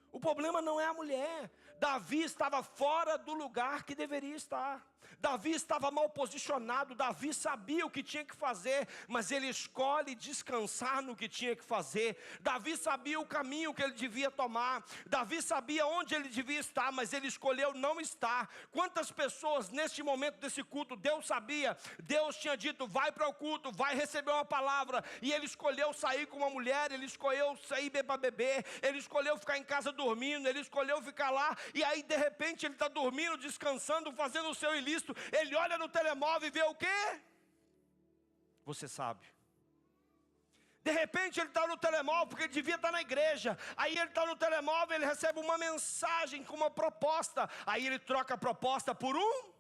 O problema não é a mulher. Davi estava fora do lugar que deveria estar. Davi estava mal posicionado. Davi sabia o que tinha que fazer, mas ele escolhe descansar no que tinha que fazer. Davi sabia o caminho que ele devia tomar. Davi sabia onde ele devia estar, mas ele escolheu não estar. Quantas pessoas neste momento desse culto, Deus sabia, Deus tinha dito, vai para o culto, vai receber uma palavra, e ele escolheu sair com uma mulher, ele escolheu sair para beber, ele escolheu ficar em casa dormindo, ele escolheu ficar lá, e aí de repente ele está dormindo, descansando, fazendo o seu ilícito. Ele olha no telemóvel e vê o quê? Você sabe. De repente ele está no telemóvel, porque ele devia estar na igreja. Aí ele está no telemóvel, ele recebe uma mensagem com uma proposta. Aí ele troca a proposta por um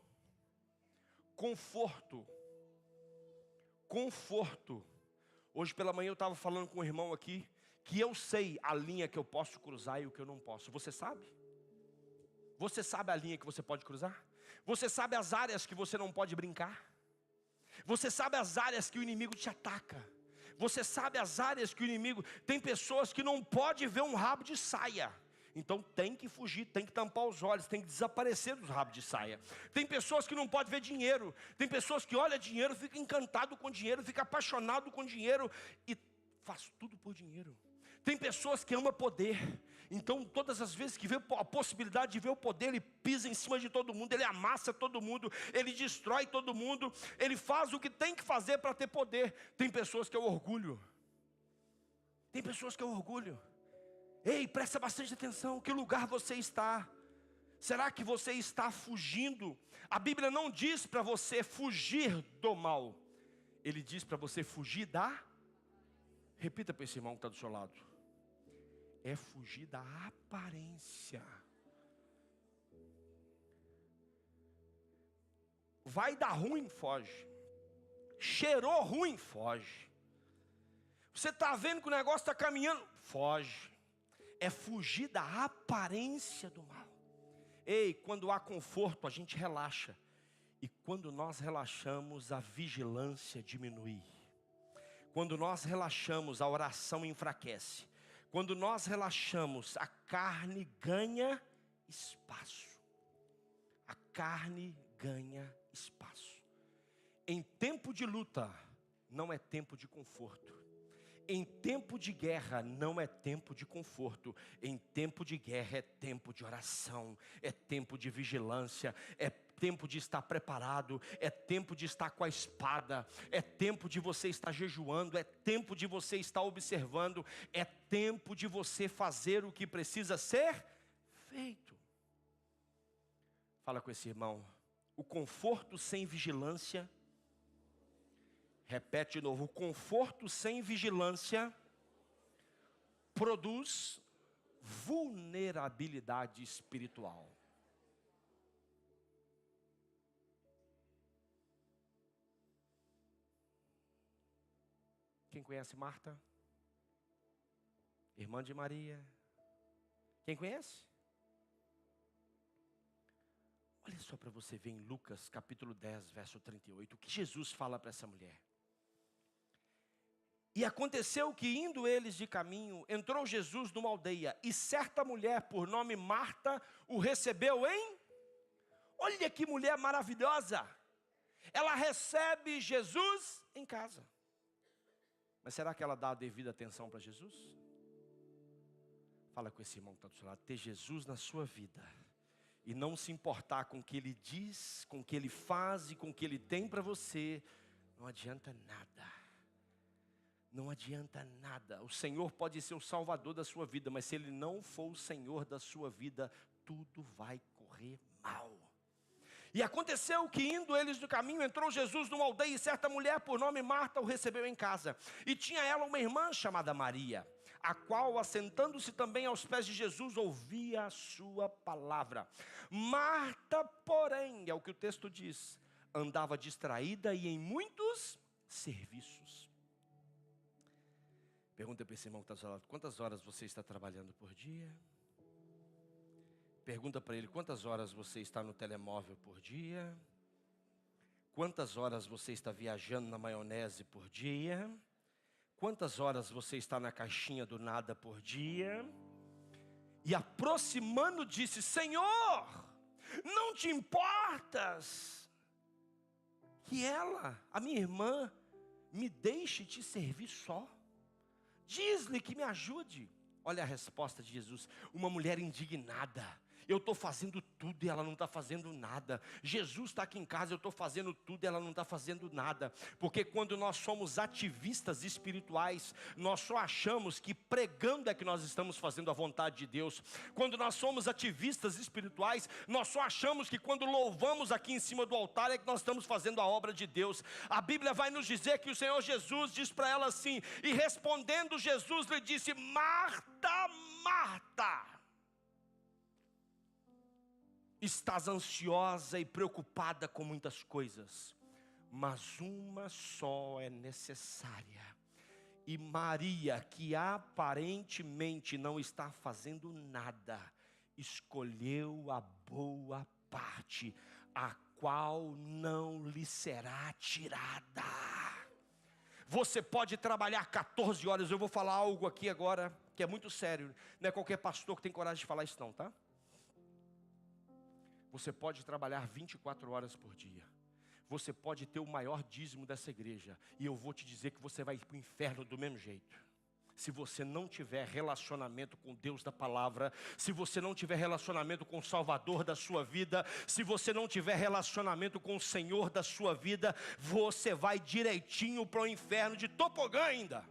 conforto. Conforto. Hoje pela manhã eu estava falando com um irmão aqui, que eu sei a linha que eu posso cruzar e o que eu não posso. Você sabe? Você sabe a linha que você pode cruzar? Você sabe as áreas que você não pode brincar? Você sabe as áreas que o inimigo te ataca? Você sabe as áreas que o inimigo... Tem pessoas que não podem ver um rabo de saia. Então tem que fugir, tem que tampar os olhos, tem que desaparecer dos rabos de saia. Tem pessoas que não podem ver dinheiro. Tem pessoas que olham dinheiro, fica encantado com dinheiro, fica apaixonado com dinheiro e faz tudo por dinheiro. Tem pessoas que amam poder. Então todas as vezes que vê a possibilidade de ver o poder, ele pisa em cima de todo mundo, ele amassa todo mundo, ele destrói todo mundo, ele faz o que tem que fazer para ter poder. Tem pessoas que é o orgulho. Tem pessoas que é o orgulho. Ei, presta bastante atenção, que lugar você está? Será que você está fugindo? A Bíblia não diz para você fugir do mal. Ele diz para você fugir da... Repita para esse irmão que está do seu lado. É fugir da aparência. Vai dar ruim, foge. Cheirou ruim, foge. Você está vendo que o negócio está caminhando, foge. É fugir da aparência do mal. Ei, quando há conforto, a gente relaxa. E quando nós relaxamos, a vigilância diminui. Quando nós relaxamos, a oração enfraquece. Quando nós relaxamos, a carne ganha espaço. A carne ganha espaço. Em tempo de luta, não é tempo de conforto. Em tempo de guerra, não é tempo de conforto. Em tempo de guerra, é tempo de oração. É tempo de vigilância. É tempo de estar preparado, é tempo de estar com a espada, é tempo de você estar jejuando, é tempo de você estar observando, é tempo de você fazer o que precisa ser feito. Fala com esse irmão. O conforto sem vigilância, repete de novo, o conforto sem vigilância produz vulnerabilidade espiritual. Quem conhece Marta? Irmã de Maria? Quem conhece? Olha só para você ver em Lucas capítulo 10, verso 38, o que Jesus fala para essa mulher. E aconteceu que indo eles de caminho, entrou Jesus numa aldeia, e certa mulher por nome Marta o recebeu em... Olha que mulher maravilhosa! Ela recebe Jesus em casa. Mas será que ela dá a devida atenção para Jesus? Fala com esse irmão que está do seu lado. Ter Jesus na sua vida e não se importar com o que Ele diz, com o que Ele faz e com o que Ele tem para você, não adianta nada. Não adianta nada. O Senhor pode ser o salvador da sua vida, mas se Ele não for o Senhor da sua vida, tudo vai correr mal. E aconteceu que, indo eles no caminho, entrou Jesus numa aldeia, e certa mulher por nome Marta o recebeu em casa. E tinha ela uma irmã chamada Maria, a qual, assentando-se também aos pés de Jesus, ouvia a sua palavra. Marta, porém, é o que o texto diz, andava distraída e em muitos serviços. Pergunta para esse irmão que está ao seu lado: quantas horas você está trabalhando por dia? Pergunta para ele: quantas horas você está no telemóvel por dia? Quantas horas você está viajando na maionese por dia? Quantas horas você está na caixinha do nada por dia? E aproximando disse: Senhor, não te importas que ela, a minha irmã, me deixe te servir só? Diz-lhe que me ajude. Olha a resposta de Jesus: uma mulher indignada. Eu estou fazendo tudo e ela não está fazendo nada. Jesus está aqui em casa, eu estou fazendo tudo e ela não está fazendo nada. Porque quando nós somos ativistas espirituais, nós só achamos que pregando é que nós estamos fazendo a vontade de Deus. Quando nós somos ativistas espirituais, nós só achamos que quando louvamos aqui em cima do altar é que nós estamos fazendo a obra de Deus. A Bíblia vai nos dizer que o Senhor Jesus diz para ela assim: e respondendo Jesus lhe disse: Marta, Marta, estás ansiosa e preocupada com muitas coisas, mas uma só é necessária. E Maria, que aparentemente não está fazendo nada, escolheu a boa parte, a qual não lhe será tirada. Você pode trabalhar 14 horas, eu vou falar algo aqui agora que é muito sério. Não é qualquer pastor que tem coragem de falar isso não, tá? Você pode trabalhar 24 horas por dia. Você pode ter o maior dízimo dessa igreja. E eu vou te dizer que você vai para o inferno do mesmo jeito. Se você não tiver relacionamento com Deus da palavra, se você não tiver relacionamento com o Salvador da sua vida, se você não tiver relacionamento com o Senhor da sua vida, você vai direitinho para o inferno de tobogã ainda.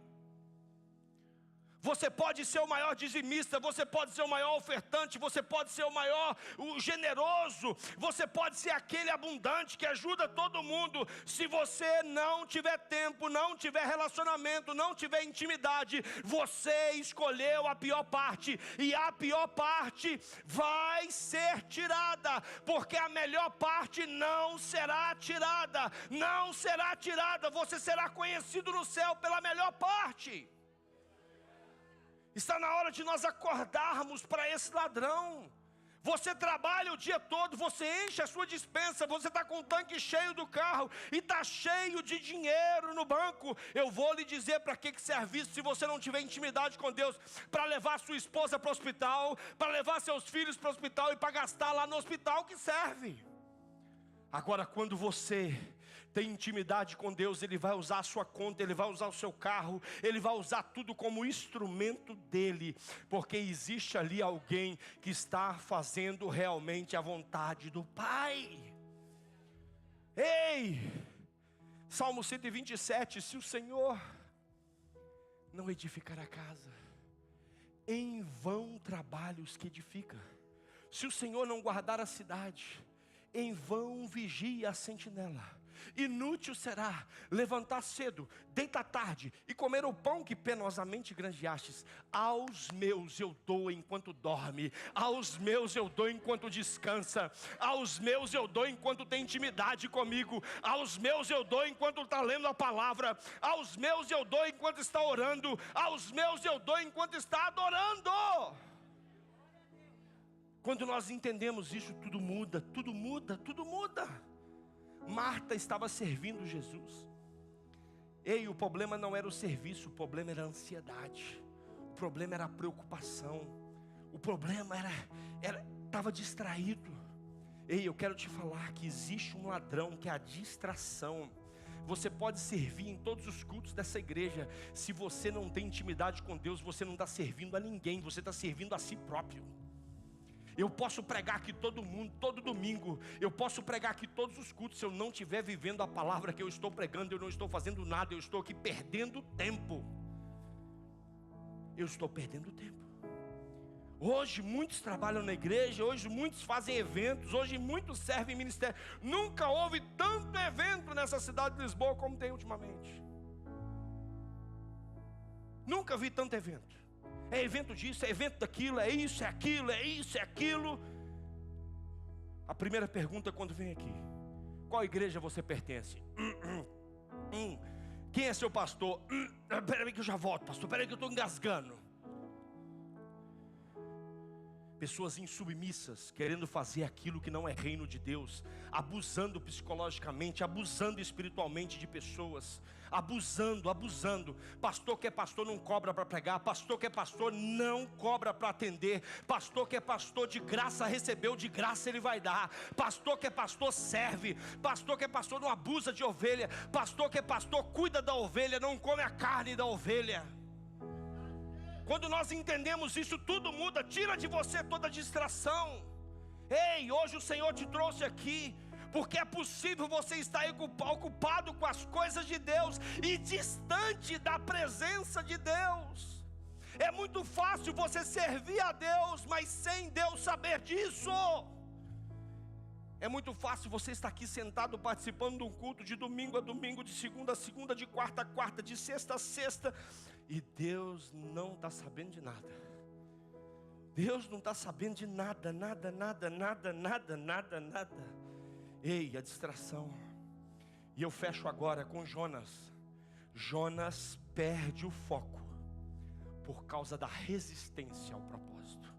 Você pode ser o maior dizimista, você pode ser o maior ofertante, você pode ser o generoso, você pode ser aquele abundante que ajuda todo mundo. Se você não tiver tempo, não tiver relacionamento, não tiver intimidade, você escolheu a pior parte, e a pior parte vai ser tirada, porque a melhor parte não será tirada, não será tirada. Você será conhecido no céu pela melhor parte. Está na hora de nós acordarmos para esse ladrão. Você trabalha o dia todo, você enche a sua despensa, você está com o tanque cheio do carro e está cheio de dinheiro no banco. Eu vou lhe dizer para que serve isso se você não tiver intimidade com Deus. Para levar sua esposa para o hospital, para levar seus filhos para o hospital e para gastar lá no hospital que serve. Agora, quando você tem intimidade com Deus, Ele vai usar a sua conta, Ele vai usar o seu carro, Ele vai usar tudo como instrumento dEle, porque existe ali alguém que está fazendo realmente a vontade do Pai. Ei, Salmo 127, se o Senhor não edificar a casa, em vão trabalha os que edificam. Se o Senhor não guardar a cidade, em vão vigia a sentinela. Inútil será levantar cedo, deitar tarde e comer o pão que penosamente granjeastes. Aos meus eu dou enquanto dorme, aos meus eu dou enquanto descansa, aos meus eu dou enquanto tem intimidade comigo, aos meus eu dou enquanto está lendo a palavra, aos meus eu dou enquanto está orando, aos meus eu dou enquanto está adorando. Quando nós entendemos isso, tudo muda, tudo muda, tudo muda. Marta estava servindo Jesus. Ei, o problema não era o serviço, o problema era a ansiedade. O problema era a preocupação. O problema estava distraído. Ei, eu quero te falar que existe um ladrão que é a distração. Você pode servir em todos os cultos dessa igreja. Se você não tem intimidade com Deus, você não está servindo a ninguém, você está servindo a si próprio. Eu posso pregar aqui todo domingo, eu posso pregar aqui todos os cultos. Se eu não estiver vivendo a palavra que eu estou pregando, eu não estou fazendo nada, eu estou aqui perdendo tempo. Eu estou perdendo tempo. Hoje muitos trabalham na igreja, hoje muitos fazem eventos, hoje muitos servem em ministério. Nunca houve tanto evento nessa cidade de Lisboa como tem ultimamente. Nunca vi tanto evento. É evento disso, é evento daquilo, é isso, é aquilo, é isso, é aquilo. A primeira pergunta quando vem aqui: qual igreja você pertence? Quem é seu pastor? Peraí que eu já volto, pastor, peraí que eu estou engasgando. Pessoas insubmissas, querendo fazer aquilo que não é reino de Deus, abusando psicologicamente, abusando espiritualmente de pessoas, abusando. Pastor que é pastor não cobra para pregar, pastor que é pastor não cobra para atender, pastor que é pastor de graça recebeu, de graça ele vai dar, pastor que é pastor serve, pastor que é pastor não abusa de ovelha, pastor que é pastor cuida da ovelha, não come a carne da ovelha. Quando nós entendemos isso, tudo muda. Tira de você toda distração. Ei, hoje o Senhor te trouxe aqui porque é possível você estar ocupado com as coisas de Deus e distante da presença de Deus. É muito fácil você servir a Deus, mas sem Deus saber disso. É muito fácil você estar aqui sentado participando de um culto de domingo a domingo, de segunda a segunda, de quarta a quarta, de sexta a sexta, e Deus não está sabendo de nada. Deus não está sabendo de nada. Ei, a distração. E eu fecho agora com Jonas. Jonas perde o foco por causa da resistência ao propósito.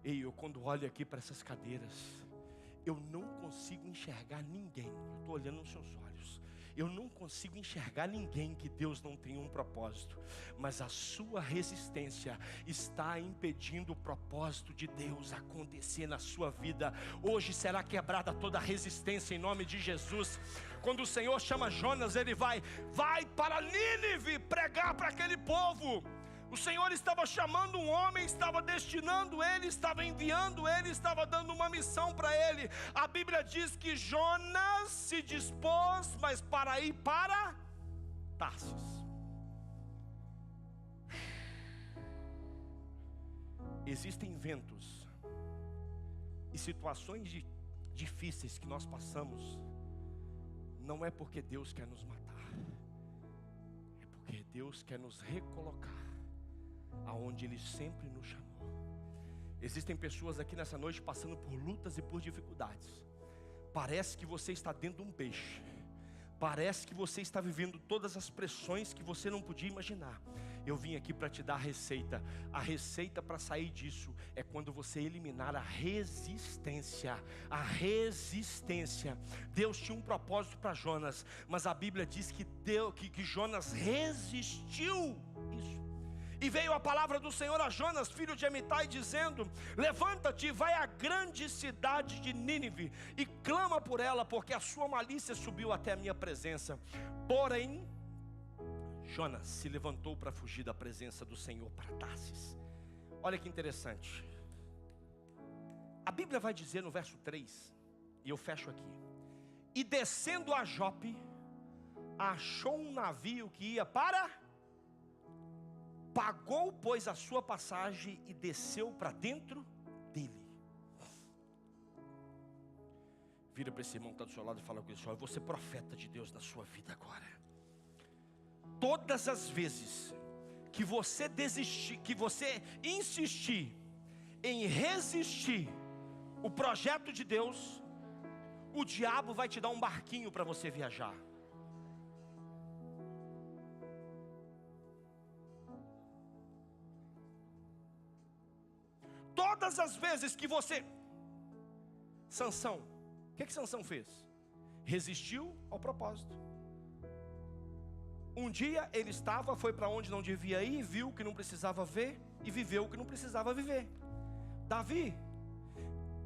Ei, eu quando olho aqui para essas cadeiras, eu não consigo enxergar ninguém. Eu estou olhando nos seus olhos. Eu não consigo enxergar ninguém que Deus não tem um propósito. Mas a sua resistência está impedindo o propósito de Deus acontecer na sua vida. Hoje será quebrada toda a resistência em nome de Jesus. Quando o Senhor chama Jonas, ele vai para Nínive pregar para aquele povo. O Senhor estava chamando um homem, estava destinando ele, estava enviando ele, estava dando uma missão para ele. A Bíblia diz que Jonas se dispôs, mas para ir para Tarsis. Existem ventos e situações difíceis que nós passamos, não é porque Deus quer nos matar, é porque Deus quer nos recolocar aonde Ele sempre nos chamou. Existem pessoas aqui nessa noite passando por lutas e por dificuldades. Parece que você está dentro de um peixe. Parece que você está vivendo todas as pressões que você não podia imaginar. Eu vim aqui para te dar a receita. A receita para sair disso é quando você eliminar a resistência. A resistência. Deus tinha um propósito para Jonas, mas a Bíblia diz que Jonas resistiu isso. E veio a palavra do Senhor a Jonas, filho de Amitai, dizendo: levanta-te e vai à grande cidade de Nínive e clama por ela, porque a sua malícia subiu até a minha presença. Porém, Jonas se levantou para fugir da presença do Senhor para Tarsis. Olha que interessante. A Bíblia vai dizer no verso 3, e eu fecho aqui: e descendo a Jope, achou um navio que ia para... Pagou, pois, a sua passagem e desceu para dentro dele. Vira para esse irmão que está do seu lado e fala com ele: eu vou ser profeta de Deus na sua vida agora. Todas as vezes que você desistir, que você insistir em resistir o projeto de Deus, o diabo vai te dar um barquinho para você viajar. Todas as vezes que você... Sansão, o que Sansão fez? Resistiu ao propósito. Um dia ele foi para onde não devia ir, viu o que não precisava ver e viveu o que não precisava viver. Davi,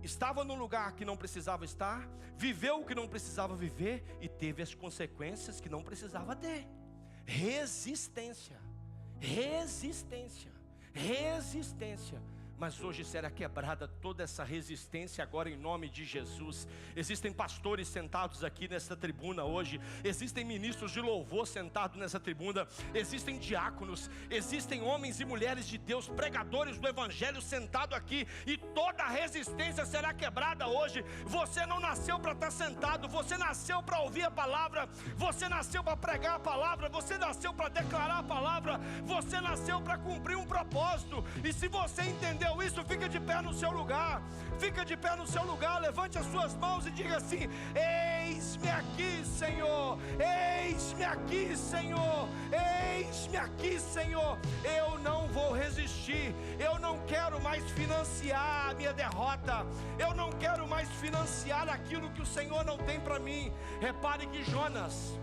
estava num lugar que não precisava estar, viveu o que não precisava viver e teve as consequências que não precisava ter. Resistência, resistência, resistência. Mas hoje será quebrada toda essa resistência agora em nome de Jesus. Existem pastores sentados aqui nessa tribuna hoje. Existem ministros de louvor sentados nessa tribuna. Existem diáconos. Existem homens e mulheres de Deus, pregadores do evangelho sentados aqui. E toda a resistência será quebrada hoje. Você não nasceu para estar sentado. Você nasceu para ouvir a palavra. Você nasceu para pregar a palavra. Você nasceu para declarar a palavra. Você nasceu para cumprir um propósito. E se você entendeu isso, fica de pé no seu lugar. Fica de pé no seu lugar. Levante as suas mãos e diga assim: eis-me aqui, Senhor. Eis-me aqui, Senhor. Eis-me aqui, Senhor. Eu não vou resistir. Eu não quero mais financiar a minha derrota. Eu não quero mais financiar aquilo que o Senhor não tem para mim. Repare que Jonas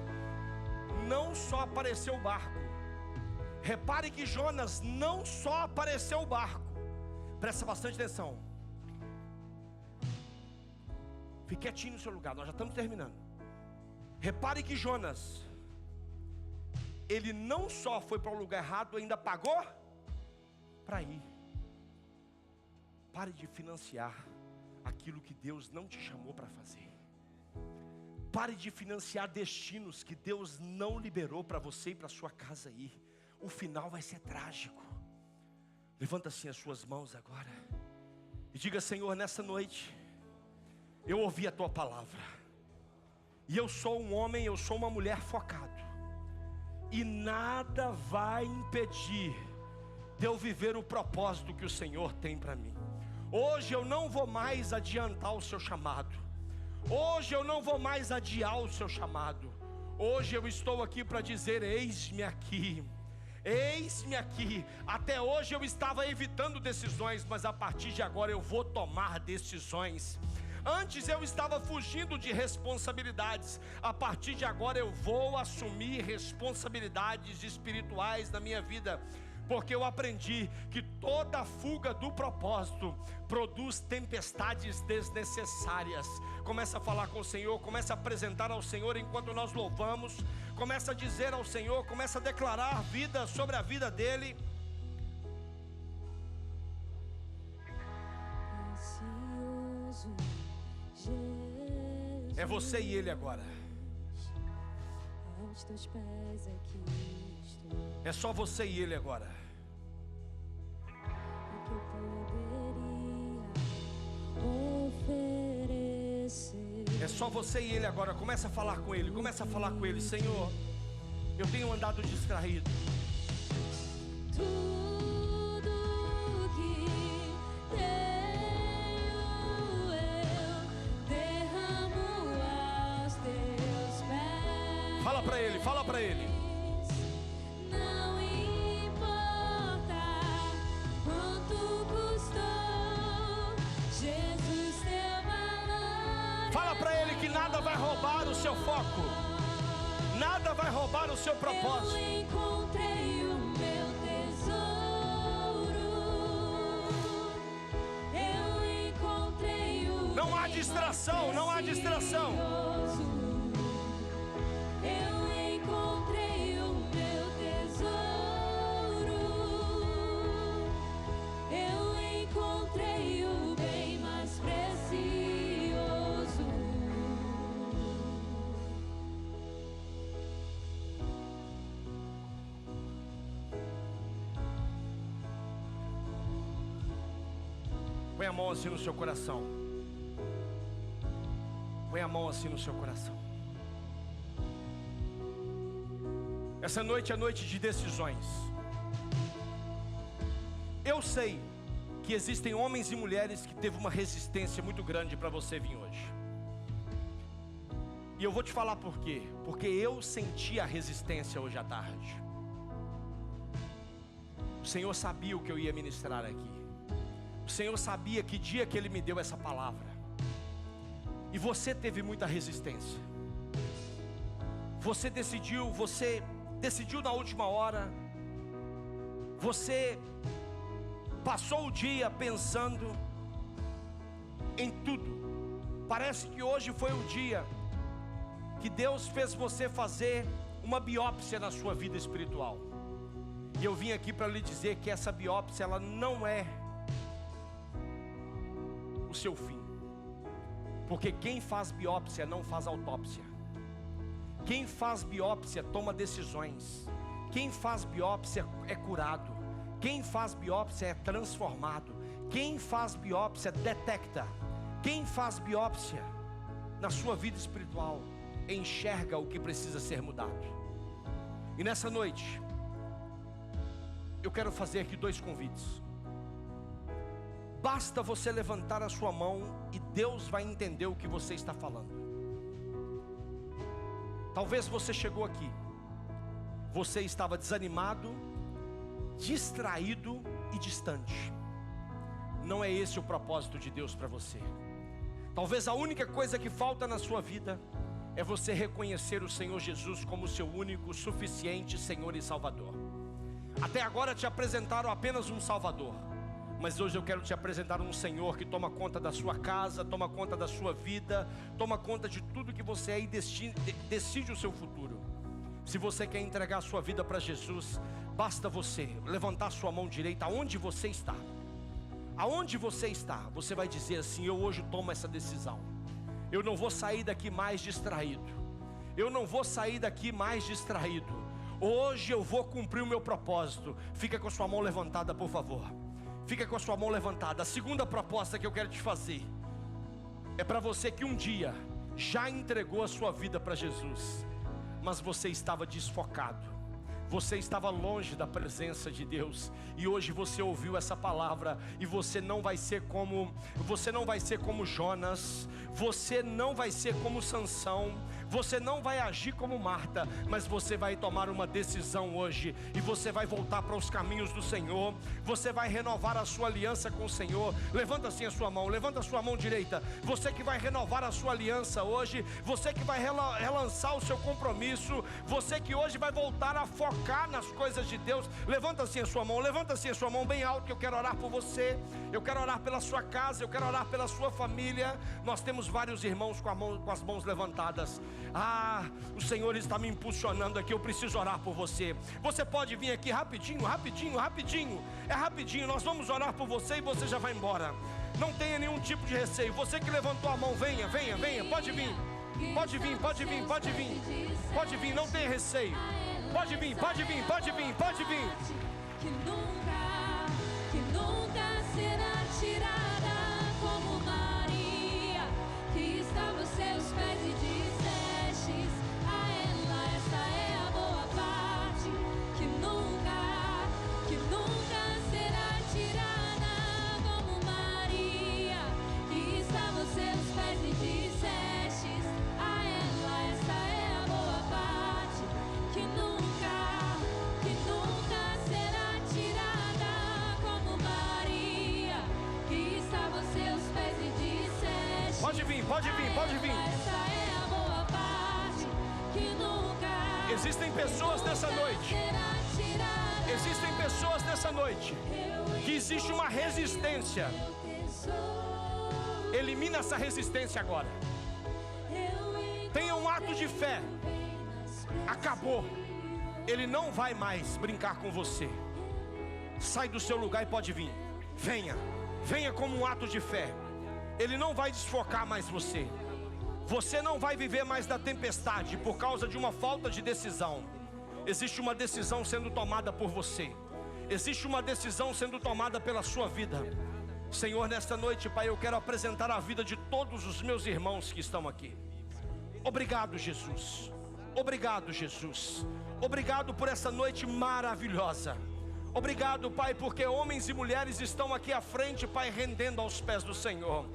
não só apareceu o barco. Repare que Jonas não só apareceu o barco. Presta bastante atenção. Fique quietinho no seu lugar, nós já estamos terminando. Repare que Jonas, ele não só foi para o lugar errado, ainda pagou para ir. Pare de financiar aquilo que Deus não te chamou para fazer. Pare de financiar destinos que Deus não liberou para você e para sua casa ir. O final vai ser trágico. Levanta assim as suas mãos agora e diga: Senhor, nessa noite eu ouvi a tua palavra, e eu sou um homem, eu sou uma mulher focado, e nada vai impedir de eu viver o propósito que o Senhor tem para mim. Hoje eu não vou mais adiantar o seu chamado. Hoje eu não vou mais adiar o seu chamado. Hoje eu estou aqui para dizer: eis-me aqui. Eis-me aqui. Até hoje eu estava evitando decisões, mas a partir de agora eu vou tomar decisões. Antes eu estava fugindo de responsabilidades. A partir de agora eu vou assumir responsabilidades espirituais na minha vida. Porque eu aprendi que toda fuga do propósito produz tempestades desnecessárias. Começa a falar com o Senhor, começa a apresentar ao Senhor enquanto nós louvamos. Começa a dizer ao Senhor, começa a declarar vida sobre a vida dele. É você e ele agora. É só você e ele agora. É só você e ele agora. Começa a falar com ele. Começa a falar com ele. Senhor, eu tenho andado distraído. Tudo que tenho eu derramo aos teus pés. Fala pra ele, fala pra ele. Não importa quanto custou, Jesus, teu valor. Fala pra ele que nada vai roubar o seu foco. Nada vai roubar o seu propósito. Eu encontrei o meu tesouro. Eu encontrei o Não há distração, não há distração. Eu encontrei o meu tesouro. Eu encontrei o bem mais precioso. Põe a mão assim no seu coração. Põe a mão assim no seu coração. Essa noite é noite de decisões. Eu sei que existem homens e mulheres que teve uma resistência muito grande para você vir hoje. E eu vou te falar por quê. Porque eu senti a resistência hoje à tarde. O Senhor sabia o que eu ia ministrar aqui. O Senhor sabia que dia que Ele me deu essa palavra. E você teve muita resistência. Você decidiu na última hora. Você passou o dia pensando. em tudo. Parece que hoje foi o dia que Deus fez você fazer uma biópsia na sua vida espiritual. E eu vim aqui para lhe dizer que essa biópsia, ela não é o seu fim. Porque quem faz biópsia não faz autópsia. Quem faz biópsia toma decisões. Quem faz biópsia é curado. Quem faz biópsia é transformado. Quem faz biópsia detecta. Quem faz biópsia na sua vida espiritual enxerga o que precisa ser mudado. E nessa noite eu quero fazer aqui 2 convites. Basta você levantar a sua mão e Deus vai entender o que você está falando. Talvez você chegou aqui, você estava desanimado, distraído e distante. Não é esse o propósito de Deus para você. Talvez a única coisa que falta na sua vida é você reconhecer o Senhor Jesus como seu único, suficiente Senhor e Salvador. Até agora te apresentaram apenas um Salvador, mas hoje eu quero te apresentar um Senhor que toma conta da sua casa, toma conta da sua vida, toma conta de tudo que você é e decide o seu futuro. Se você quer entregar a sua vida para Jesus, basta você levantar sua mão direita aonde você está. Aonde você está, você vai dizer assim: eu hoje tomo essa decisão. Eu não vou sair daqui mais distraído. Eu não vou sair daqui mais distraído. Hoje eu vou cumprir o meu propósito. Fica com a sua mão levantada, por favor. Fica com a sua mão levantada. A segunda proposta que eu quero te fazer é para você que um dia já entregou a sua vida para Jesus, mas você estava desfocado. Você estava longe da presença de Deus, e hoje você ouviu essa palavra, e você não vai ser como Jonas, você não vai ser como Sansão, você não vai agir como Marta, mas você vai tomar uma decisão hoje, e você vai voltar para os caminhos do Senhor, você vai renovar a sua aliança com o Senhor. Levanta assim a sua mão, levanta a sua mão direita, você que vai renovar a sua aliança hoje, você que vai relançar o seu compromisso, você que hoje vai voltar a focar nas coisas de Deus. Levanta assim a sua mão, levanta assim a sua mão bem alto, que eu quero orar por você, eu quero orar pela sua casa, eu quero orar pela sua família. Nós temos vários irmãos com as mãos levantadas. O Senhor está me impulsionando aqui, eu preciso orar por você. Você pode vir aqui rapidinho, é rapidinho, nós vamos orar por você e você já vai embora. Não tenha nenhum tipo de receio. Você que levantou a mão, venha, pode vir, não tenha receio. Pode vir. Que nunca será tirada, como Maria, que estava aos seus pés e dissestes a ela: essa é a boa parte. Que nunca será tirada, como Maria, que estava aos seus pés e dissestes a ela: essa é a boa parte. Que nunca será tirada, como Maria, que estava aos seus pés e disseste. Pode vir. Essa é a boa parte. Que nunca Existem pessoas nessa noite. será tirada. Existem pessoas nessa noite que existe uma resistência. Elimina essa resistência agora. Tenha um ato de fé. Acabou. Ele não vai mais brincar com você. Sai do seu lugar e pode vir. Venha como um ato de fé. Ele não vai desfocar mais você. Você não vai viver mais da tempestade por causa de uma falta de decisão. Existe uma decisão sendo tomada por você. Existe uma decisão sendo tomada pela sua vida. Senhor, nesta noite, Pai, eu quero apresentar a vida de todos os meus irmãos que estão aqui. Obrigado, Jesus. Obrigado, Jesus. Obrigado por essa noite maravilhosa. Obrigado, Pai, porque homens e mulheres estão aqui à frente, Pai, rendendo aos pés do Senhor.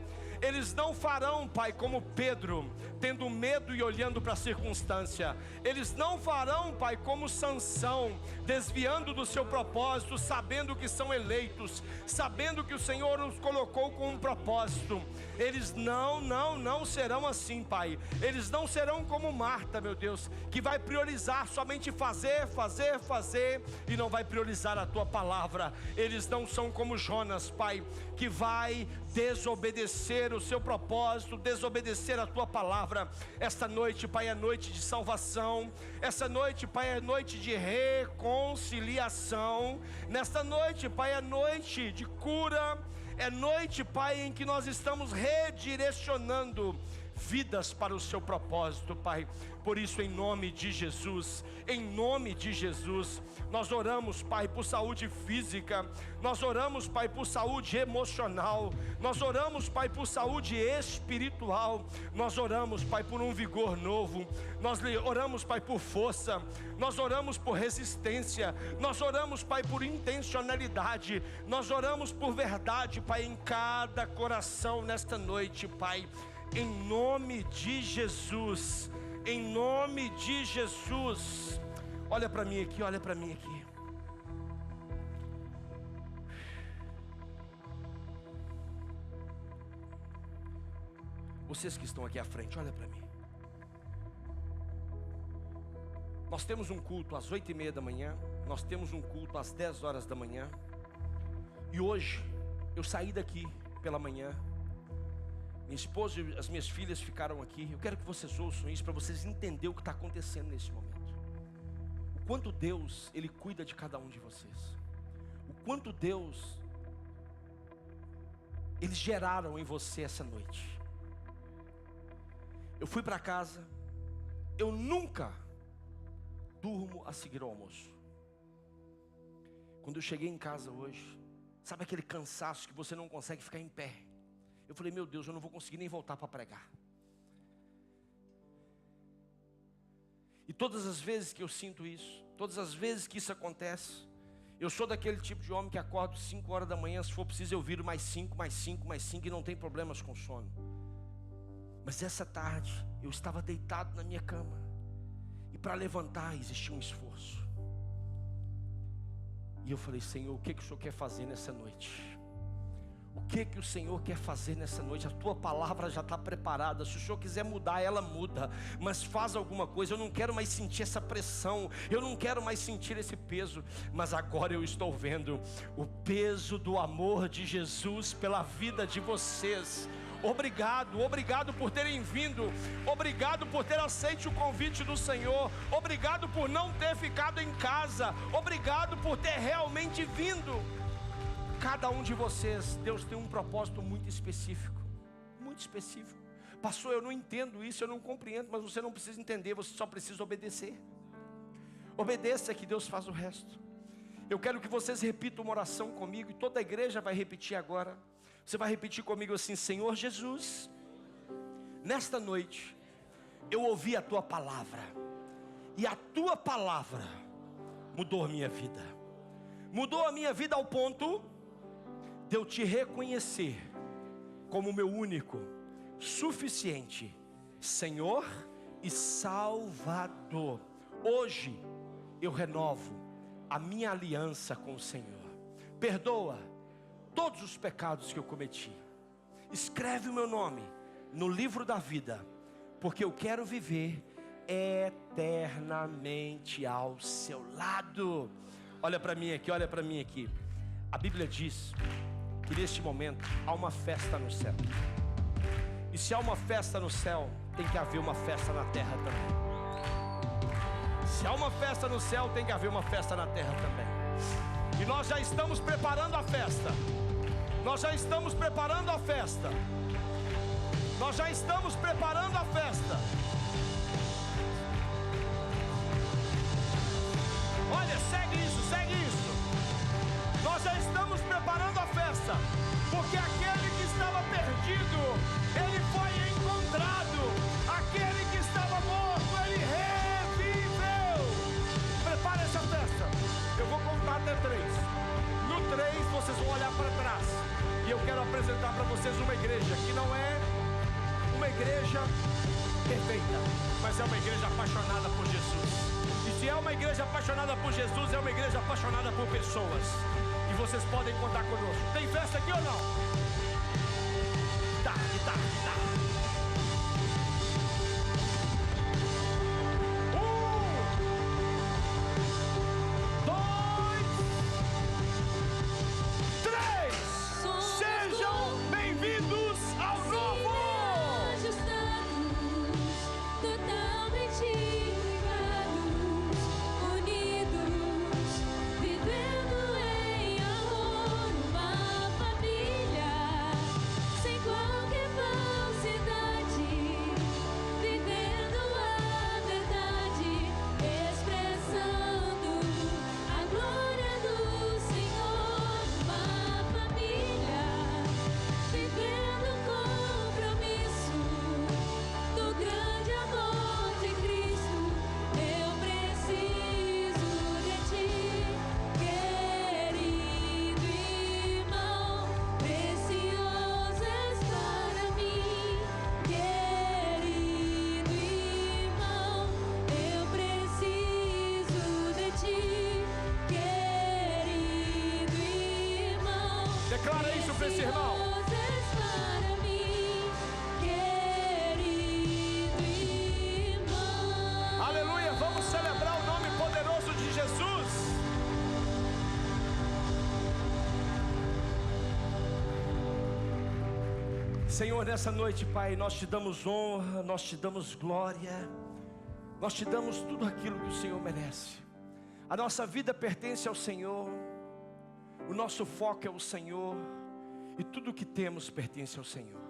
Eles não farão, Pai, como Pedro, tendo medo e olhando para a circunstância. Eles não farão, Pai, como Sansão, desviando do seu propósito, sabendo que são eleitos, sabendo que o Senhor os colocou com um propósito. Eles não serão assim, Pai. Eles não serão como Marta, meu Deus, que vai priorizar somente fazer e não vai priorizar a Tua palavra. Eles não são como Jonas, Pai, que vai desobedecer o seu propósito, desobedecer a tua palavra. Esta noite, Pai, é noite de salvação. Essa noite, Pai, é noite de reconciliação. Nesta noite, Pai, é noite de cura. É noite, Pai, em que nós estamos redirecionando vidas para o seu propósito, Pai. Por isso, em nome de Jesus, nós oramos, Pai, por saúde física, nós oramos, Pai, por saúde emocional, nós oramos, Pai, por saúde espiritual, nós oramos, Pai, por um vigor novo, nós oramos, Pai, por força, nós oramos por resistência, nós oramos, Pai, por intencionalidade, nós oramos por verdade, Pai, em cada coração nesta noite, Pai. Em nome de Jesus, em nome de Jesus. Olha para mim aqui, olha para mim aqui. Vocês que estão aqui à frente, olha para mim. Nós temos um culto às 8h30 da manhã, nós temos um culto às 10 horas da manhã. E hoje, eu saí daqui pela manhã. Minha esposa e as minhas filhas ficaram aqui. Eu quero que vocês ouçam isso para vocês entenderem o que está acontecendo nesse momento. O quanto Deus, Ele cuida de cada um de vocês. O quanto Deus, eles geraram em você essa noite. Eu fui para casa. Eu nunca durmo a seguir ao almoço. Quando eu cheguei em casa hoje, sabe aquele cansaço que você não consegue ficar em pé? Eu falei, meu Deus, eu não vou conseguir nem voltar para pregar. E todas as vezes que eu sinto isso, todas as vezes que isso acontece, eu sou daquele tipo de homem que acordo 5 horas da manhã, se for preciso eu viro mais 5 e não tem problemas com sono. Mas essa tarde, eu estava deitado na minha cama, e para levantar existia um esforço. E eu falei, Senhor, o que o Senhor quer fazer nessa noite? O que o Senhor quer fazer nessa noite? A tua palavra já está preparada. Se o Senhor quiser mudar, ela muda. Mas faz alguma coisa. Eu não quero mais sentir essa pressão. Eu não quero mais sentir esse peso. Mas agora eu estou vendo o peso do amor de Jesus pela vida de vocês. Obrigado por terem vindo. Obrigado por ter aceito o convite do Senhor. Obrigado por não ter ficado em casa. Obrigado por ter realmente vindo. Cada um de vocês, Deus tem um propósito muito específico. Muito específico. Pastor, eu não entendo isso, eu não compreendo. Mas você não precisa entender, você só precisa obedecer. Obedeça que Deus faz o resto. Eu quero que vocês repitam uma oração comigo. E toda a igreja vai repetir agora. Você vai repetir comigo assim: Senhor Jesus, nesta noite eu ouvi a tua palavra, e a tua palavra mudou a minha vida. Mudou a minha vida ao ponto de eu te reconhecer como meu único, suficiente Senhor e Salvador. Hoje eu renovo a minha aliança com o Senhor. Perdoa todos os pecados que eu cometi. Escreve o meu nome no livro da vida, porque eu quero viver eternamente ao seu lado. Olha para mim aqui, olha para mim aqui. A Bíblia diz que neste momento há uma festa no céu. E se há uma festa no céu, tem que haver uma festa na terra também. Se há uma festa no céu, tem que haver uma festa na terra também. E nós já estamos preparando a festa. Nós já estamos preparando a festa. Nós já estamos preparando a festa. Olha, segue isso, segue isso. Nós já estamos preparando a festa, porque aquele que estava perdido, ele foi encontrado. Aquele que estava morto, ele reviveu. Prepare essa festa. Eu vou contar até 3. No 3 vocês vão olhar para trás, e eu quero apresentar para vocês uma igreja que não é uma igreja perfeita, mas é uma igreja apaixonada por Jesus. E se é uma igreja apaixonada por Jesus, é uma igreja apaixonada por pessoas. E vocês podem contar conosco. Tem festa aqui ou não? Tá. 1, 2, 3. Sejam bem-vindos. irmão. Luzes para mim, querido irmão. Aleluia, vamos celebrar o nome poderoso de Jesus. Senhor, nessa noite, Pai, nós te damos honra, nós te damos glória, nós te damos tudo aquilo que o Senhor merece. A nossa vida pertence ao Senhor, o nosso foco é o Senhor, e tudo o que temos pertence ao Senhor.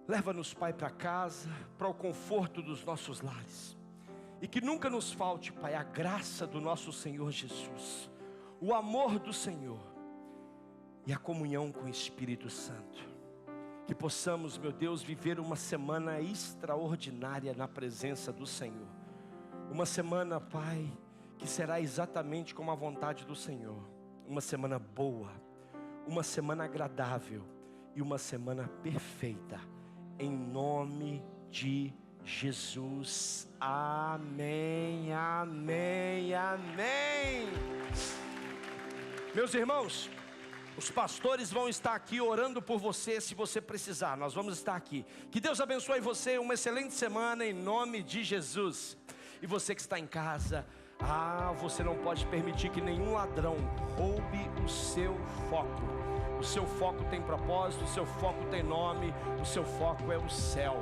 Leva-nos, Pai, para casa, para o conforto dos nossos lares, e que nunca nos falte, Pai, a graça do nosso Senhor Jesus, o amor do Senhor e a comunhão com o Espírito Santo. Que possamos, meu Deus, viver uma semana extraordinária na presença do Senhor. Uma semana, Pai, que será exatamente como a vontade do Senhor. Uma semana boa, uma semana agradável e uma semana perfeita. Em nome de Jesus. Amém, amém, amém. Meus irmãos, os pastores vão estar aqui orando por você se você precisar. Nós vamos estar aqui. Que Deus abençoe você, uma excelente semana em nome de Jesus. E você que está em casa, você não pode permitir que nenhum ladrão roube o seu foco. O seu foco tem propósito, o seu foco tem nome, o seu foco é o céu.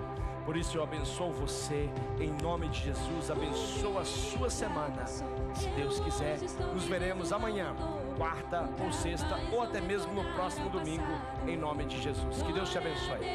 Por isso eu abençoo você em nome de Jesus. Abençoa a sua semana. Se Deus quiser, nos veremos amanhã, quarta ou sexta, ou até mesmo no próximo domingo, em nome de Jesus. Que Deus te abençoe.